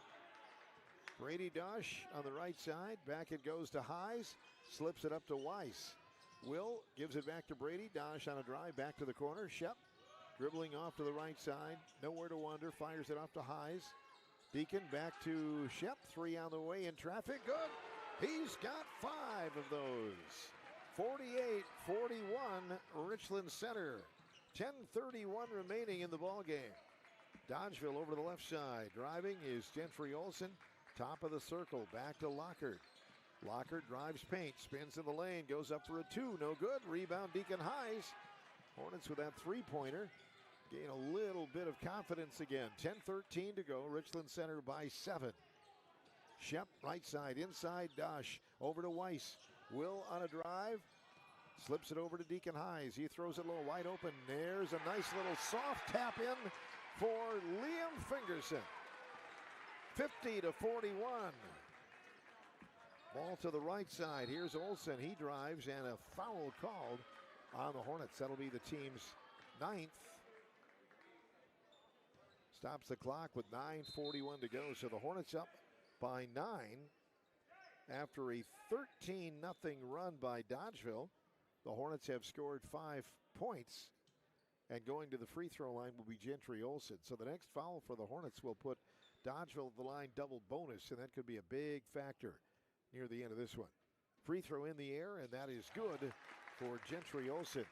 Brady Dosh on the right side. Back it goes to Highs. Slips it up to Weiss. Will gives it back to Brady. Dosh on a drive back to the corner. Shep dribbling off to the right side. Nowhere to wander. Fires it off to Highs. Deacon back to Shep. 3 on the way in traffic. Good. He's got 5 of those. 48-41 Richland Center. 10:31 remaining in the ball game. Dodgeville over to the left side. Driving is Gentry Olson. Top of the circle. Back to Lockard. Lockard drives paint. Spins in the lane. Goes up for a 2. No good. Rebound Deacon Highs. Hornets with that 3-pointer. Gain a little bit of confidence again. 10:13 to go. Richland Center by 7. Shep, right side, inside, Dosh, over to Weiss. Will on a drive, slips it over to Deacon Highs. He throws it low, wide open. There's a nice little soft tap in for Liam Fingerson. 50-41. Ball to the right side. Here's Olson. He drives, and a foul called on the Hornets. That'll be the team's 9th. Stops the clock with 9:41 to go. So the Hornets up by 9 after a 13-0 run by Dodgeville. The Hornets have scored 5 points, and going to the free throw line will be Gentry Olson. So the next foul for the Hornets will put Dodgeville at the line double bonus, and that could be a big factor near the end of this one. Free throw in the air, and that is good for Gentry Olson.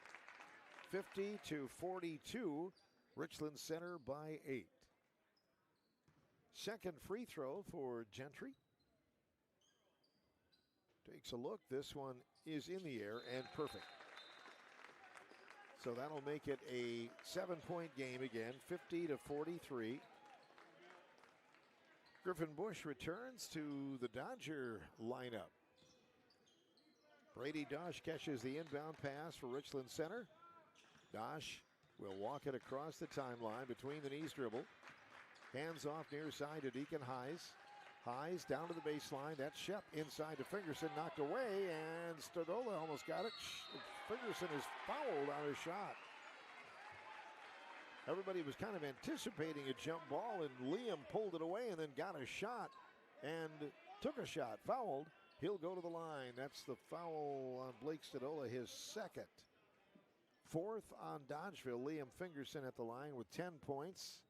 50-42, Richland Center by 8. Second free throw for Gentry. Takes a look. This one is in the air and perfect. So that'll make it a 7-point game again, 50-43. Griffin Bush returns to the Dodger lineup. Brady Dosh catches the inbound pass for Richland Center. Dosh will walk it across the timeline between the knees dribble. Hands off near side to Deacon Highs. Highs down to the baseline. That's Shep inside to Fingerson, knocked away, and Stadola almost got it. Fingerson is fouled on his shot. Everybody was kind of anticipating a jump ball, and Liam pulled it away and then got a shot and took a shot. Fouled. He'll go to the line. That's the foul on Blake Stadola, his 2nd. 4th on Dodgeville. Liam Fingerson at the line with 10 points.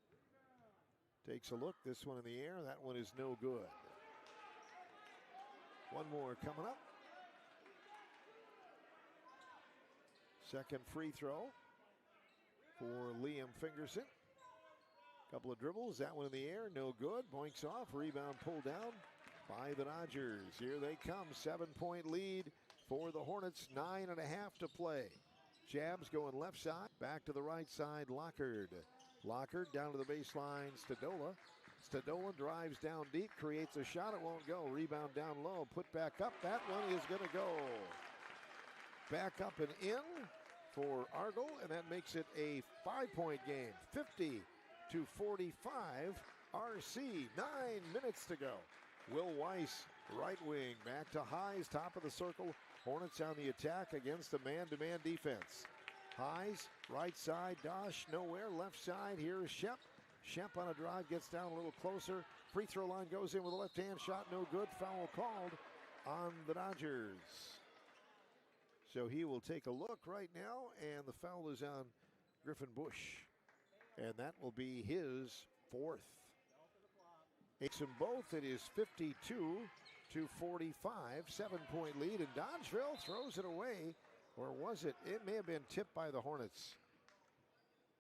Takes a look. This one in the air. That one is no good. One more coming up. Second free throw for Liam Fingerson. Couple of dribbles. That one in the air. No good. Boinks off. Rebound pulled down by the Dodgers. Here they come. 7-point lead for the Hornets. 9.5 to play. Jabs going left side. Back to the right side. Lockard. Lockard down to the baseline. Stadola Stadola drives down deep, creates a shot. It won't go. Rebound down low. Put back up. That one is going to go. Back up and in for Argyle, and that makes it a 5-point game. 50-45. RC. 9 minutes to go. Will Weiss, right wing, back to Highs, top of the circle. Hornets on the attack against a man-to-man defense. Highs, right side, Dosh, nowhere. Left side, here's Shep. Shep on a drive, gets down a little closer. Free throw line goes in with a left-hand shot, no good. Foul called on the Dodgers. So he will take a look right now, and the foul is on Griffin Bush. And that will be his 4th. Makes them both. It is 52-45, 7-point lead, and Dodgeville throws it away. Or was it? It may have been tipped by the Hornets.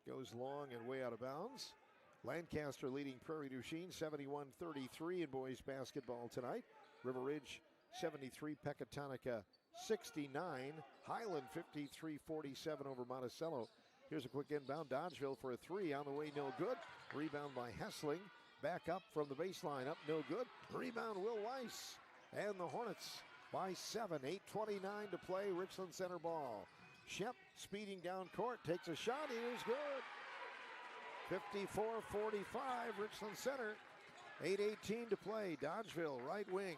Goes long and way out of bounds. Lancaster leading Prairie du Chien 71-33 in boys basketball tonight. River Ridge 73, Pecatonica 69. Highland 53-47 over Monticello. Here's a quick inbound. Dodgeville for a 3 on the way, no good. Rebound by Hessling. Back up from the baseline, up no good. Rebound Will Weiss. And the Hornets by 7, 8:29 to play. Richland Center ball. Shep speeding down court, takes a shot, he is good. 54-45, Richland Center. 8:18 to play. Dodgeville, right wing.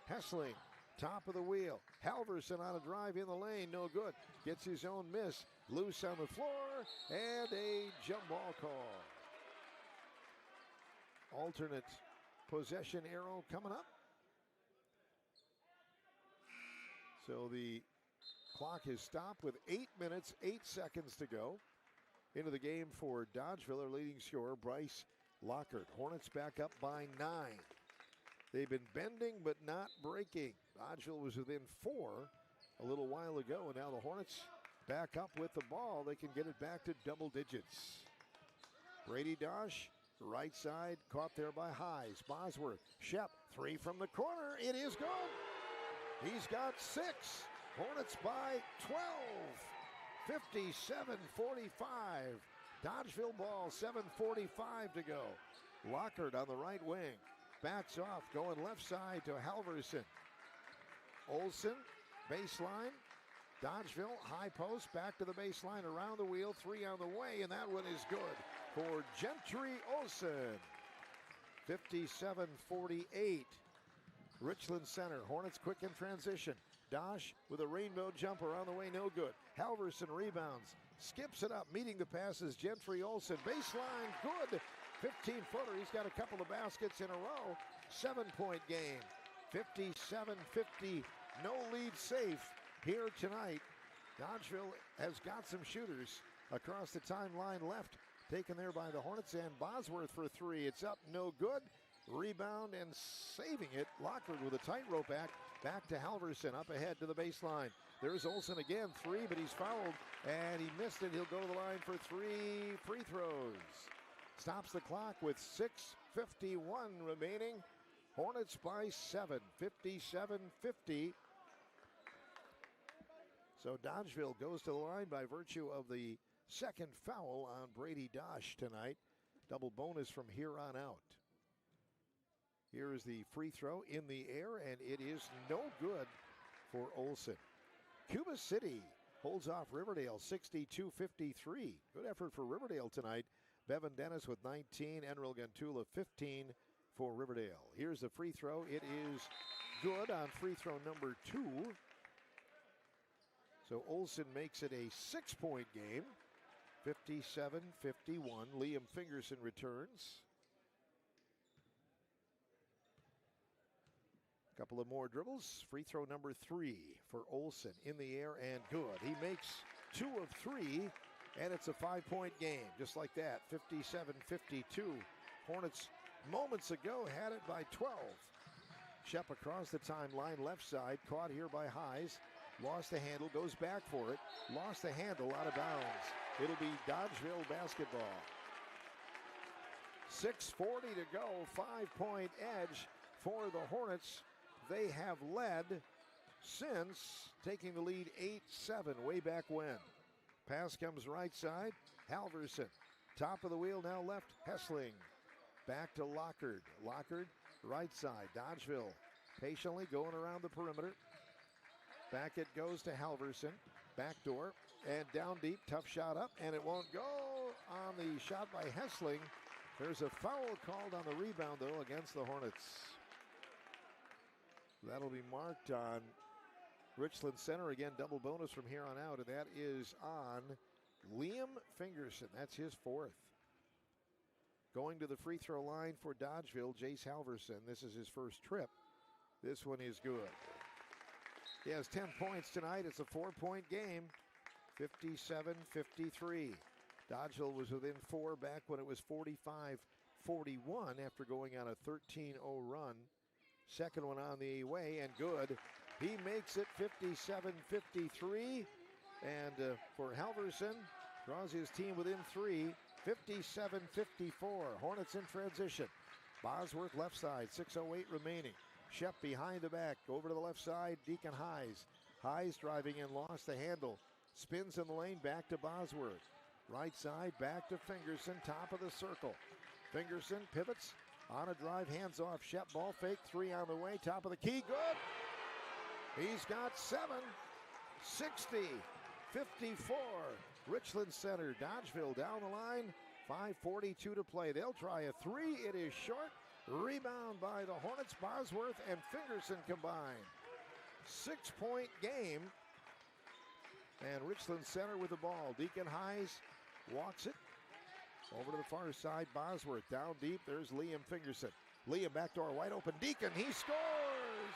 Hessling, top of the wheel. Halverson on a drive in the lane, no good. Gets his own miss. Loose on the floor, and a jump ball call. Alternate possession arrow coming up. So the clock is stopped with 8 minutes, 8 seconds to go. Into the game for Dodgeville, their leading scorer, Bryce Lockhart. Hornets back up by 9. They've been bending but not breaking. Dodgeville was within 4 a little while ago, and now the Hornets back up with the ball. They can get it back to double digits. Brady Dosh, right side, caught there by Highs. Bosworth, Shep, 3 from the corner. It is good. He's got 6. Hornets by 12. 57-45. Dodgeville ball, 7:45 to go. Lockhart on the right wing. Backs off, going left side to Halverson. Olsen, baseline. Dodgeville, high post, back to the baseline, around the wheel, 3 on the way, and that one is good for Gentry Olsen. 57-48. Richland Center, Hornets quick in transition. Dosh with a rainbow jumper on the way, no good. Halverson rebounds, skips it up, meeting the passes. Gentry Olsen, baseline, good. 15-footer, he's got a couple of baskets in a row. 7-point game, 57-50, no lead safe here tonight. Dodgeville has got some shooters across the timeline left, taken there by the Hornets, and Bosworth for 3. It's up, no good. Rebound and saving it. Lockhart with a tightrope act. Back to Halverson, up ahead to the baseline. There's Olsen again, 3, but he's fouled, and he missed it. He'll go to the line for 3 free throws. Stops the clock with 6:51 remaining. Hornets by 7, 57-50. So Dodgeville goes to the line by virtue of the second foul on Brady Dosh tonight. Double bonus from here on out. Here is the free throw in the air, and it is no good for Olsen. Cuba City holds off Riverdale 62-53. Good effort for Riverdale tonight. Bevan Dennis with 19, Enril Gantula 15 for Riverdale. Here's the free throw. It is good on free throw number 2. So Olsen makes it a 6-point game. 57-51. Liam Fingerson returns. Couple of more dribbles. Free throw number 3 for Olsen in the air and good. He makes 2 of 3, and it's a 5-point game. Just like that, 57-52. Hornets moments ago had it by 12. Shep across the timeline, left side, caught here by Highs. Lost the handle, goes back for it. Lost the handle, out of bounds. It'll be Dodgeville basketball. 6:40 to go, 5-point edge for the Hornets. They have led since taking the lead 8-7 way back when. Pass comes right side. Halverson, top of the wheel, now left. Hessling Back to Lockard. Lockard, right side. Dodgeville patiently going around the perimeter. Back it goes to Halverson. Backdoor and down deep. Tough shot up, and it won't go on the shot by Hessling. There's a foul called on the rebound, though, against the Hornets. That'll be marked on Richland Center. Again, double bonus from here on out, and that is on Liam Fingerson. That's his fourth. Going to the free throw line for Dodgeville, Jace Halverson. This is his first trip. This one is good. He has 10 points tonight. It's a 4-point game, 57-53. Dodgeville was within 4 back when it was 45-41 after going on a 13-0 run. Second one on the way, and good. He makes it 57-53. And for Halverson, draws his team within 3, 57-54. Hornets in transition. Bosworth left side, 6:08 remaining. Shep behind the back, over to the left side, Deacon Hayes. Hayes driving in, lost the handle. Spins in the lane, back to Bosworth. Right side, back to Fingerson, top of the circle. Fingerson pivots, on a drive, hands off. Shep ball fake, 3 on the way, top of the key, good. He's got 7, 60-54. Richland Center, Dodgeville down the line, 5:42 to play. They'll try a 3, it is short. Rebound by the Hornets, Bosworth and Fingerson combined. 6-point game. And Richland Center with the ball. Deacon Hayes walks it. Over to the far side, Bosworth down deep. There's Liam Fingerson. Liam backdoor wide open. Deacon, he scores!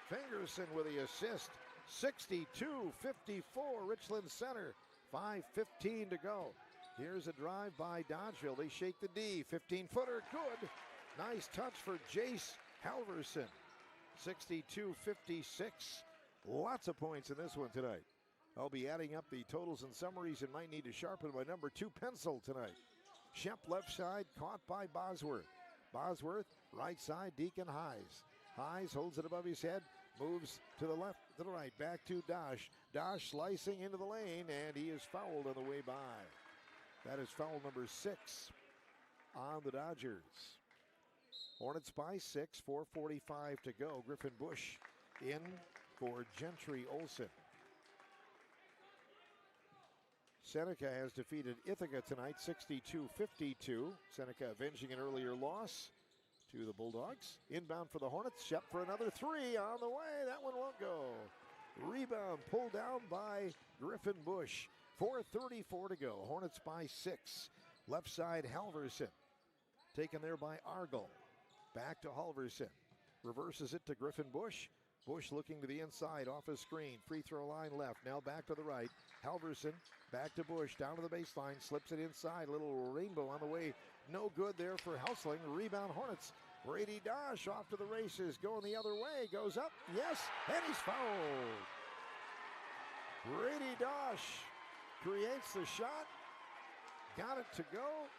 Fingerson with the assist. 62-54, Richland Center. 5:15 to go. Here's a drive by Dodgeville. They shake the D. 15-footer, good. Nice touch for Jace Halverson. 62-56. Lots of points in this one tonight. I'll be adding up the totals and summaries and might need to sharpen my number 2 pencil tonight. Shep left side, caught by Bosworth. Bosworth, right side, Deacon Hayes. Hayes holds it above his head, moves to the left, to the right, back to Dosh. Dosh slicing into the lane, and he is fouled on the way by. That is foul number 6 on the Dodgers. Hornets by 6, 4:45 to go. Griffin Bush in for Gentry Olsen. Seneca has defeated Ithaca tonight, 62-52. Seneca avenging an earlier loss to the Bulldogs. Inbound for the Hornets. Shep for another 3 on the way. That one won't go. Rebound pulled down by Griffin Bush. 4:34 to go. Hornets by 6. Left side, Halverson. Taken there by Argyle. Back to Halverson. Reverses it to Griffin Bush. Bush looking to the inside, off his screen. Free throw line left. Now back to the right. Halverson back to Bush. Down to the baseline. Slips it inside. Little rainbow on the way. No good there for Helsling. Rebound Hornets. Brady Dosh off to the races. Going the other way. Goes up. Yes. And he's fouled. Brady Dosh creates the shot. Got it to go.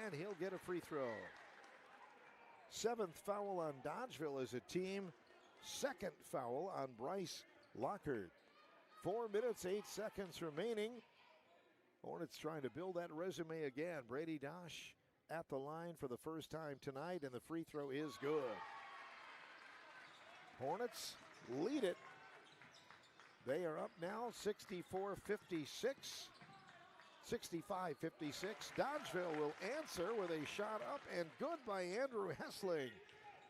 And he'll get a free throw. 7th foul on Dodgeville as a team. 2nd foul on Bryce Lockard. 4 minutes, 8 seconds remaining. Hornets trying to build that resume again. Brady Dosh at the line for the first time tonight, and the free throw is good. Hornets lead it. They are up now 64-56. 65-56. Dodgeville will answer with a shot up and good by Andrew Hessling.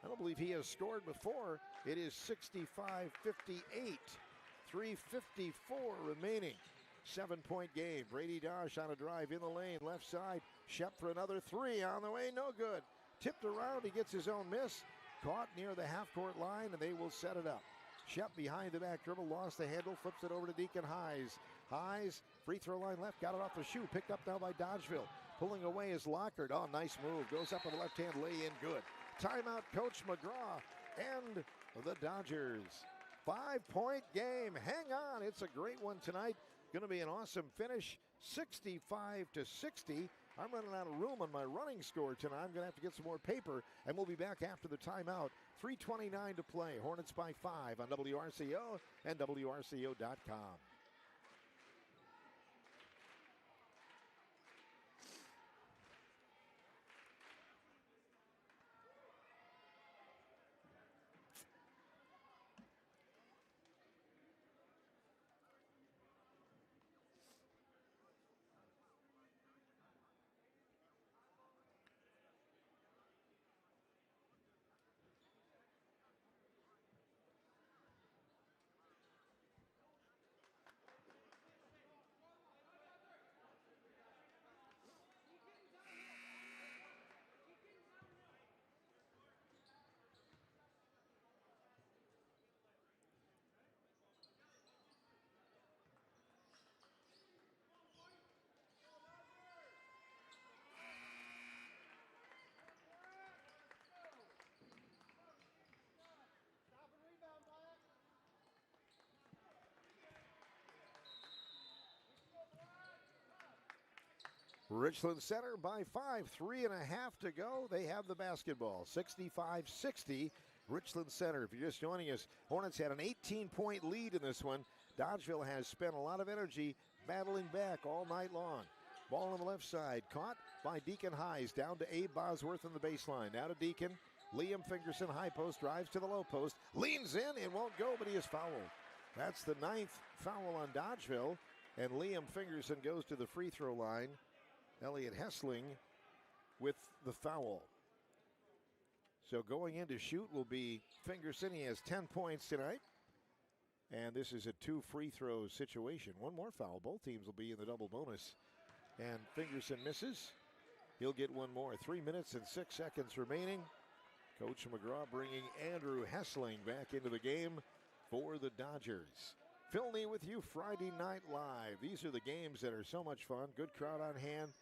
I don't believe he has scored before. It is 65-58. 3:54 remaining. 7-point game. Brady Dosh on a drive in the lane. Left side. Shep for another 3 on the way. No good. Tipped around. He gets his own miss. Caught near the half-court line, and they will set it up. Shep behind the back dribble. Lost the handle. Flips it over to Deacon Hayes. Hayes, free throw line left. Got it off the shoe. Picked up now by Dodgeville. Pulling away is Lockard. Oh, nice move. Goes up with the left hand. Lay in. Good. Timeout, Coach McGraw and the Dodgers. 5-point game. Hang on. It's a great one tonight. Going to be an awesome finish. 65-60. I'm running out of room on my running score tonight. I'm going to have to get some more paper, and we'll be back after the timeout. 3:29 to play. Hornets by 5 on WRCO and WRCO.com. Richland Center by 5, 3.5 to go. They have the basketball. 65-60, Richland Center. If you're just joining us, Hornets had an 18-point lead in this one. Dodgeville has spent a lot of energy battling back all night long. Ball on the left side, caught by Deacon Hayes, down to Abe Bosworth on the baseline. Now to Deacon. Liam Fingerson, high post, drives to the low post, leans in, it won't go, but he is fouled. That's the 9th foul on Dodgeville, and Liam Fingerson goes to the free throw line. Elliot Hessling with the foul. So going in to shoot will be Fingerson. He has 10 points tonight. And this is a 2 free throw situation. One more foul. Both teams will be in the double bonus. And Fingerson misses. He'll get one more. 3 minutes and 6 seconds remaining. Coach McGraw bringing Andrew Hessling back into the game for the Dodgers. Phil Nee with you Friday Night Live. These are the games that are so much fun. Good crowd on hand.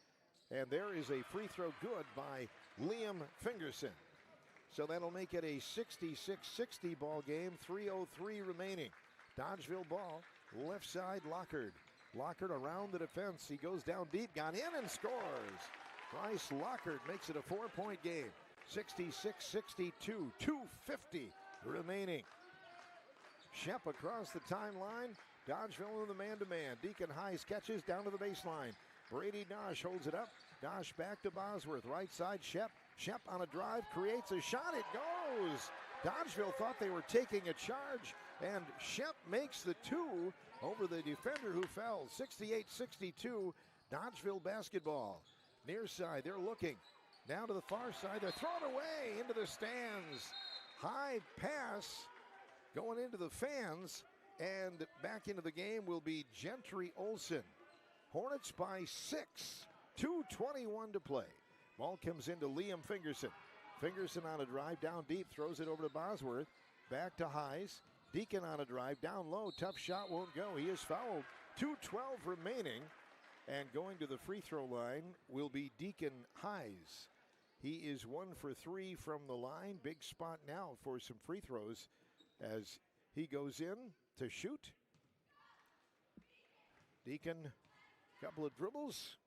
And there is a free throw good by Liam Fingerson. So that'll make it a 66-60 ball game. 3:03 remaining. Dodgeville ball, left side, Lockard. Lockard around the defense. He goes down deep, got in and scores. Bryce Lockard makes it a 4-point game. 66-62, 2:50 remaining. Shep across the timeline. Dodgeville in the man-to-man. Deacon Hayes catches down to the baseline. Brady Dosh holds it up. Dosh back to Bosworth. Right side, Shep. Shep on a drive, creates a shot. It goes. Dodgeville thought they were taking a charge, and Shep makes the 2 over the defender who fell. 68-62, Dodgeville basketball. Near side, they're looking. Now to the far side, they're thrown away into the stands. High pass going into the fans, and back into the game will be Gentry Olsen. Hornets by 6, 2:21 to play. Ball comes into Liam Fingerson. Fingerson on a drive, down deep, throws it over to Bosworth. Back to Hayes. Deacon on a drive, down low, tough shot, won't go. He is fouled. 2:12 remaining. And going to the free throw line will be Deacon Hayes. He is 1 for 3 from the line. Big spot now for some free throws as he goes in to shoot. Deacon, couple of dribbles.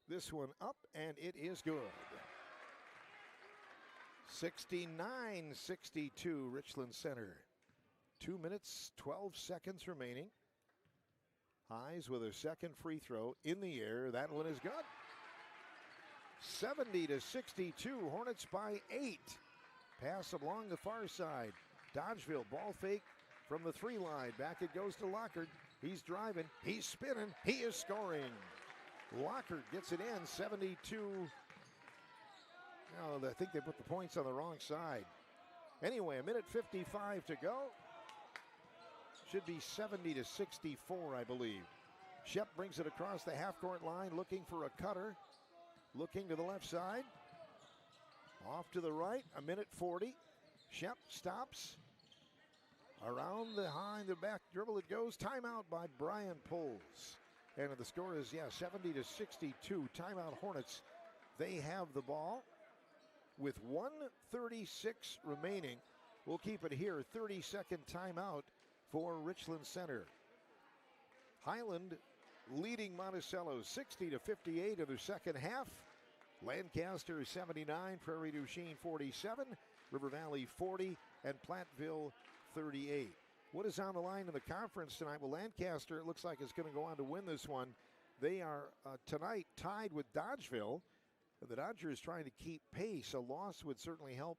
This one up, and it is good. 69-62, Richland Center. 2 minutes, 12 seconds remaining. Hayes with a second free throw in the air. That one is good. 70-62, Hornets by 8. Pass along the far side. Dodgeville ball fake from the 3 line. Back it goes to Lockard. He's driving, he's spinning, he is scoring. Lockard gets it in, 72. Oh, I think they put the points on the wrong side. Anyway, 1:55 to go. Should be 70-64, I believe. Shep brings it across the half-court line, looking for a cutter. Looking to the left side. Off to the right, 1:40. Shep stops. Around behind the back dribble it goes. Timeout by Brian Poles. And the score is, 70-62. Timeout Hornets. They have the ball with 1:36 remaining. We'll keep it here. 30-second timeout for Richland Center. Highland leading Monticello 60-58 in the second half. Lancaster 79, Prairie du Chien 47, River Valley 40, and Platteville 38. What is on the line in the conference tonight? Well, Lancaster, it looks like, is going to go on to win this one. They are tonight tied with Dodgeville. The Dodgers trying to keep pace. A loss would certainly help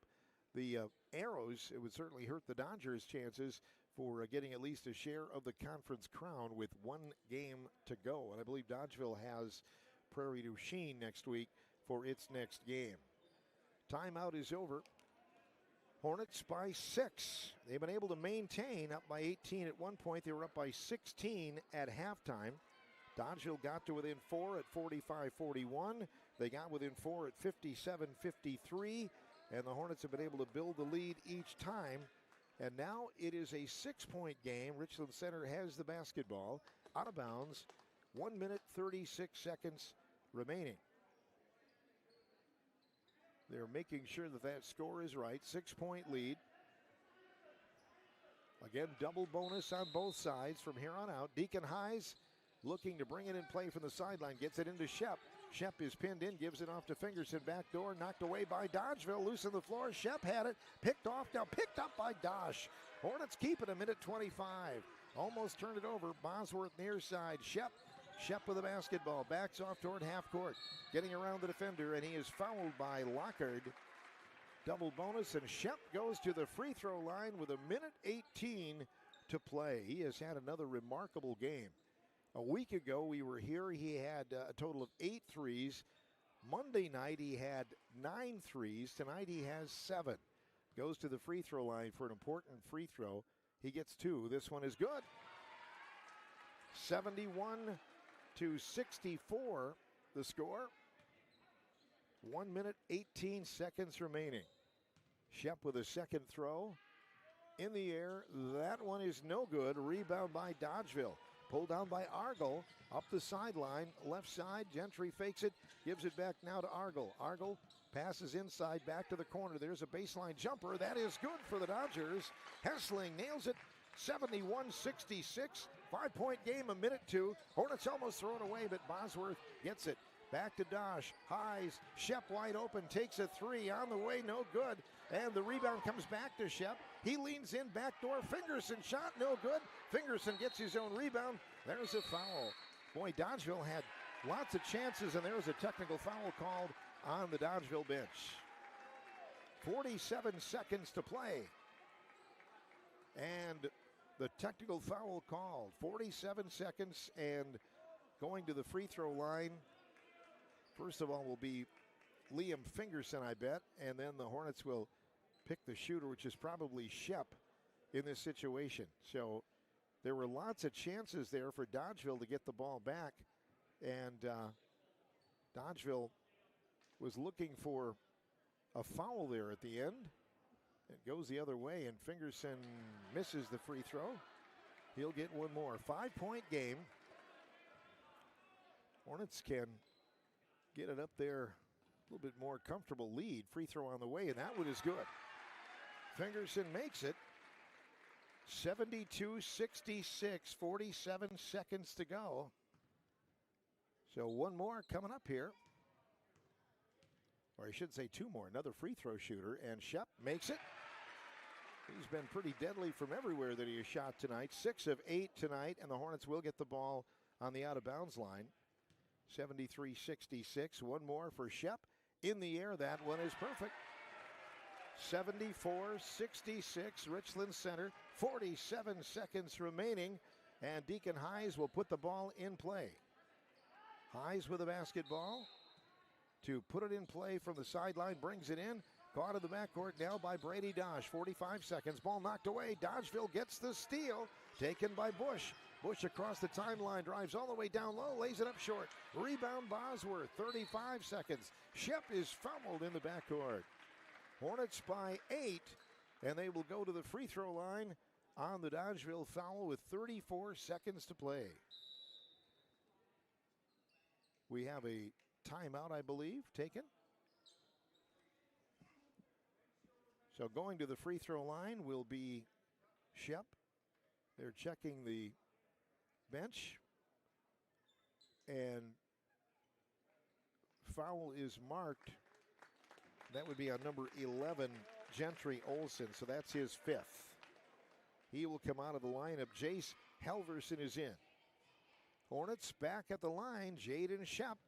the Arrows. It would certainly hurt the Dodgers' chances for getting at least a share of the conference crown with 1 game to go. And I believe Dodgeville has Prairie du Chien next week for its next game. Timeout is over. Hornets by 6. They've been able to maintain up by 18 at one point. They were up by 16 at halftime. Dodgeville got to within 4 at 45-41. They got within 4 at 57-53. And the Hornets have been able to build the lead each time. And now it is a 6-point game. Richland Center has the basketball out of bounds. 1:36 remaining. They're making sure that score is right. 6-point lead. Again, double bonus on both sides from here on out. Deacon Hayes looking to bring it in play from the sideline. Gets it into Shep. Shep is pinned in, gives it off to Fingerson. Back door, knocked away by Dodgeville. Loose on the floor. Shep had it. Picked off, now picked up by Dosh. Hornets keep it a minute 25. Almost turned it over. Bosworth near side. Shep with the basketball. Backs off toward half court. Getting around the defender, and he is fouled by Lockard. Double bonus, and Shep goes to the free throw line with a minute 18 to play. He has had another remarkable game. A week ago, we were here. He had a total of 8 threes. Monday night, he had 9 threes. Tonight, he has 7. Goes to the free throw line for an important free throw. He gets 2. This one is good. 71-64, the score. 1 minute, 18 seconds remaining. Shep with a second throw. In the air, that one is no good. Rebound by Dodgeville. Pulled down by Argel, up the sideline, left side. Gentry fakes it, gives it back now to Argel. Argel passes inside, back to the corner. There's a baseline jumper. That is good for the Dodgers. Hessling nails it, 71-66. 5-point game, a minute 2. Hornets almost thrown away, but Bosworth gets it. Back to Dosh, highs, Shep wide open, takes a 3, on the way, no good. And the rebound comes back to Shep. He leans in, backdoor, Fingerson shot, no good. Fingerson gets his own rebound. There's a foul. Boy, Dodgeville had lots of chances, and there was a technical foul called on the Dodgeville bench. 47 seconds to play. And the technical foul called. 47 seconds, and going to the free throw line, first of all, will be Liam Fingerson, I bet, and then the Hornets will pick the shooter, which is probably Shep in this situation. So there were lots of chances there for Dodgeville to get the ball back, and Dodgeville was looking for a foul there at the end. It goes the other way, and Fingerson misses the free throw. He'll get one more. 5-point game. Hornets can get it up there, a little bit more comfortable lead. Free throw on the way, and that one is good. Fingerson makes it. 72-66, 47 seconds to go. So one more coming up here. Or I should say 2 more. Another free throw shooter, and Shep makes it. He's been pretty deadly from everywhere that he has shot tonight. 6 of 8 tonight, and the Hornets will get the ball on the out-of-bounds line. 73-66. One more for Shep. In the air, that one is perfect. 74-66, Richland Center. 47 seconds remaining, and Deacon Hayes will put the ball in play. Hayes with the basketball to put it in play from the sideline, brings it in. Caught in the backcourt now by Brady Dosh. 45 seconds, ball knocked away. Dodgeville gets the steal, taken by Bush. Bush across the timeline, drives all the way down low, lays it up short. Rebound Bosworth, 35 seconds. Shep is fumbled in the backcourt. Hornets by 8, and they will go to the free throw line on the Dodgeville foul with 34 seconds to play. We have a timeout, I believe, taken. So going to the free throw line will be Shep. They're checking the bench, and foul is marked. That would be on number 11, Gentry Olson, so that's his 5th. He will come out of the lineup. Jace Halverson is in. Hornets back at the line, Jaden Shep.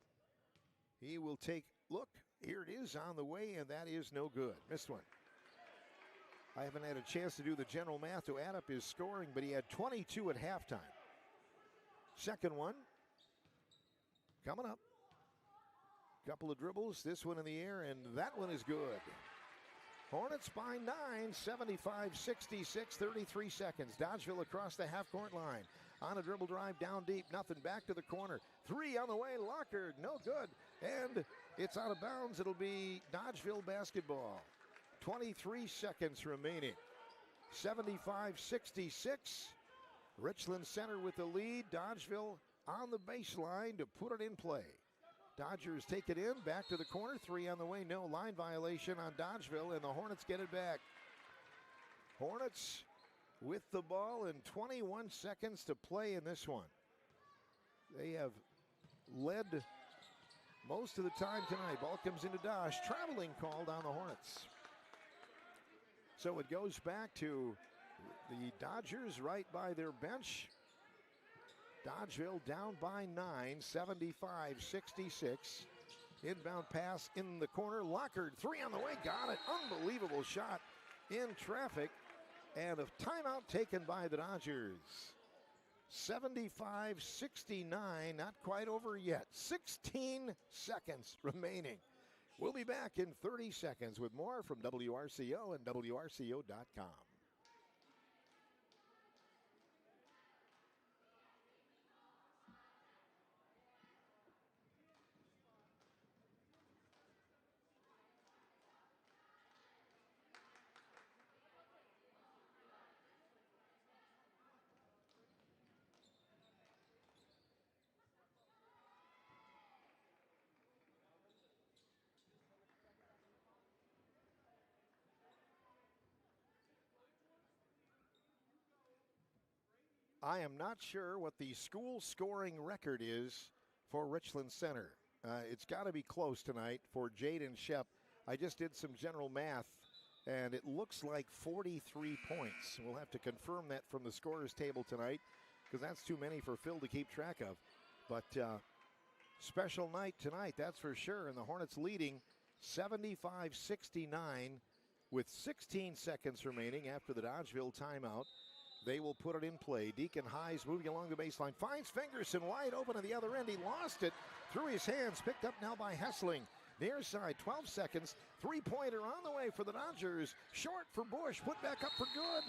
He will take, look, here it is on the way, and that is no good. Missed one. I haven't had a chance to do the general math to add up his scoring, but he had 22 at halftime. Second one coming up. Couple of dribbles, this one in the air, and that one is good. Hornets by 9, 75-66, 33 seconds. Dodgeville across the half-court line. On a dribble drive, down deep, nothing, back to the corner. 3 on the way, Lockard, no good. And it's out of bounds. It'll be Dodgeville basketball. 23 seconds remaining. 75-66. Richland Center with the lead. Dodgeville on the baseline to put it in play. Dodgers take it in, back to the corner. 3 on the way, no line violation on Dodgeville, and the Hornets get it back. Hornets with the ball and 21 seconds to play in this one. They have led most of the time tonight. Ball comes into Dodge. Traveling called on the Hornets. So it goes back to the Dodgers right by their bench. Dodgeville down by 9, 75-66. Inbound pass in the corner. Lockard, 3 on the way. Got it. Unbelievable shot in traffic. And a timeout taken by the Dodgers. 75-69, not quite over yet. 16 seconds remaining. We'll be back in 30 seconds with more from WRCO and WRCO.com. I am not sure what the school scoring record is for Richland Center. It's got to be close tonight for Jaden Shep. I just did some general math, and it looks like 43 points. We'll have to confirm that from the scorers table tonight, because that's too many for Phil to keep track of. But special night tonight, that's for sure. And the Hornets leading 75-69 with 16 seconds remaining after the Dodgeville timeout. They will put it in play. Deacon Highs moving along the baseline. Finds Fingerson wide open at the other end. He lost it through his hands. Picked up now by Hessling. Near side, 12 seconds. Three-pointer on the way for the Dodgers. Short for Bush. Put back up for good.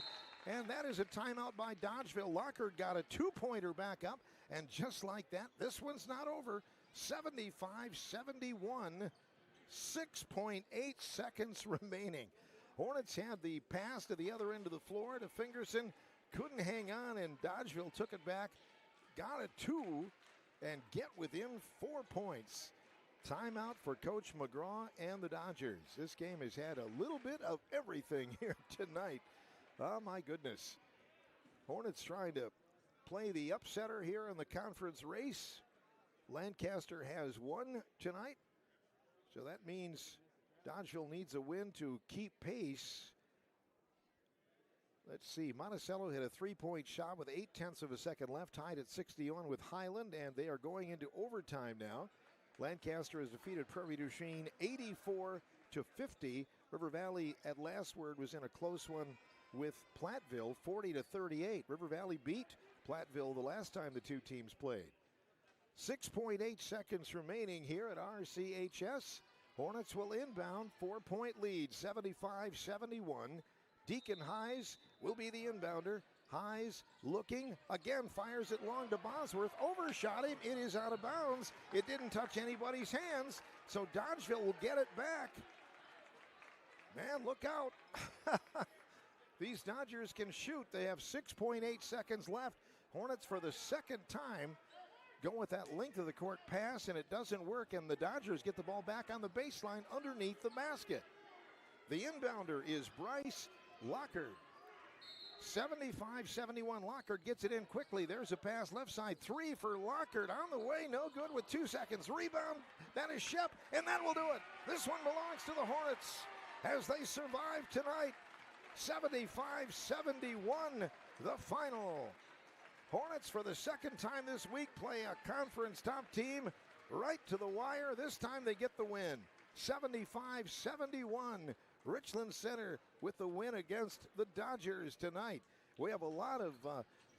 And that is a timeout by Dodgeville. Lockard got a two-pointer back up. And just like that, this one's not over. 75-71. 6.8 seconds remaining. Hornets had the pass to the other end of the floor to Fingerson. Couldn't hang on, and Dodgeville took it back, got a two, and get within 4 points. Timeout for Coach McGraw and the Dodgers. This game has had a little bit of everything here tonight. Oh, my goodness. Hornets trying to play the upsetter here in the conference race. Lancaster has won tonight, so that means Dodgeville needs a win to keep pace. Let's see, Monticello hit a three-point shot with 0.8 of a second left, tied at 61 with Highland, and they are going into overtime now. Lancaster has defeated Prairie du Chien 84-50. River Valley at last word was in a close one with Platteville 40-38. River Valley beat Platteville the last time the two teams played. 6.8 seconds remaining here at RCHS. Hornets will inbound, 4-point lead, 75-71. Deacon Highs will be the inbounder. Highs looking, again fires it long to Bosworth, overshot him, it is out of bounds. It didn't touch anybody's hands, so Dodgeville will get it back. Man, look out. These Dodgers can shoot. They have 6.8 seconds left. Hornets for the second time go with that length of the court pass, and it doesn't work, and the Dodgers get the ball back on the baseline underneath the basket. The inbounder is Bryce Lockard. 75-71, Lockard gets it in quickly. There's a pass left side, three for Lockard on the way, no good with 2 seconds. Rebound, that is Shep, and that will do it. This one belongs to the Hornets as they survive tonight. 75-71, the final. Hornets for the second time this week play a conference top team right to the wire. This time they get the win. 75-71. Richland Center with the win against the Dodgers tonight. We have a lot of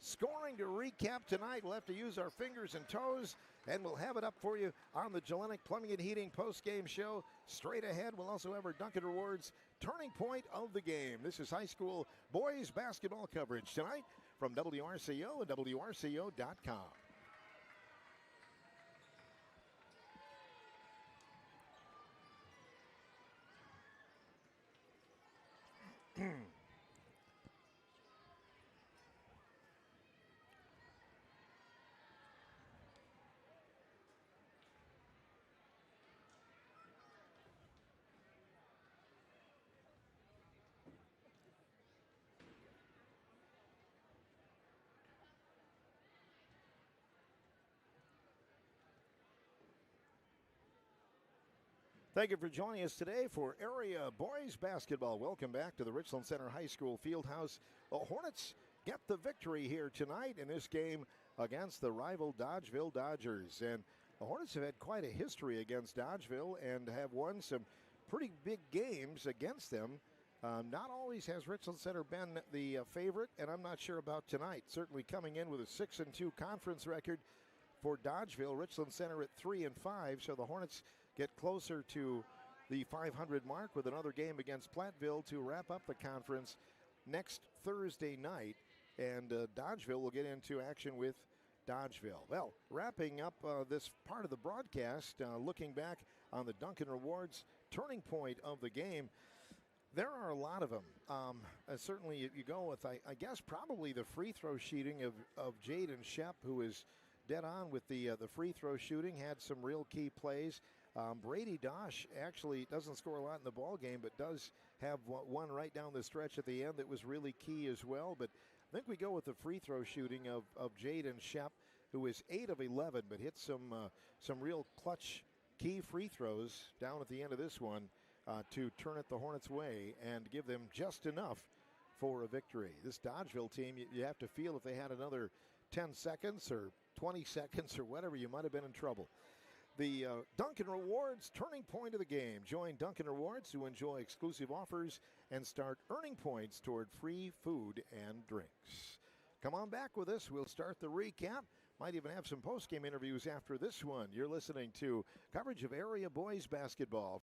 scoring to recap tonight. We'll have to use our fingers and toes, and we'll have it up for you on the Gellenic Plumbing and Heating post-game show. Straight ahead, we'll also have our Dunkin' Rewards turning point of the game. This is high school boys basketball coverage tonight from WRCO and WRCO.com. Thank you for joining us today for Area Boys Basketball. Welcome back to the Richland Center High School Fieldhouse. The Hornets get the victory here tonight in this game against the rival Dodgeville Dodgers. And the Hornets have had quite a history against Dodgeville and have won some pretty big games against them. Not always has Richland Center been the favorite, and I'm not sure about tonight. Certainly coming in with a 6-2 conference record for Dodgeville. Richland Center at 3-5, so the Hornets get closer to the 500 mark with another game against Platteville to wrap up the conference next Thursday night. And Dodgeville will get into action with Dodgeville. Well, wrapping up this part of the broadcast, looking back on the Duncan Rewards turning point of the game, there are a lot of them. Certainly you go with, I guess, probably the free throw shooting of Jaden Shep, who is dead on with the free throw shooting, had some real key plays. Brady Dosh actually doesn't score a lot in the ball game, but does have one right down the stretch at the end that was really key as well. But I think we go with the free throw shooting of Jaden Shep, who is 8 of 11, but hit some real clutch key free throws down at the end of this one to turn it the Hornets' way and give them just enough for a victory. This Dodgeville team, you have to feel if they had another 10 seconds or 20 seconds or whatever, you might have been in trouble. The Duncan Rewards turning point of the game. Join Duncan Rewards to enjoy exclusive offers and start earning points toward free food and drinks. Come on back with us. We'll start the recap. Might even have some post-game interviews after this one. You're listening to coverage of Area Boys Basketball.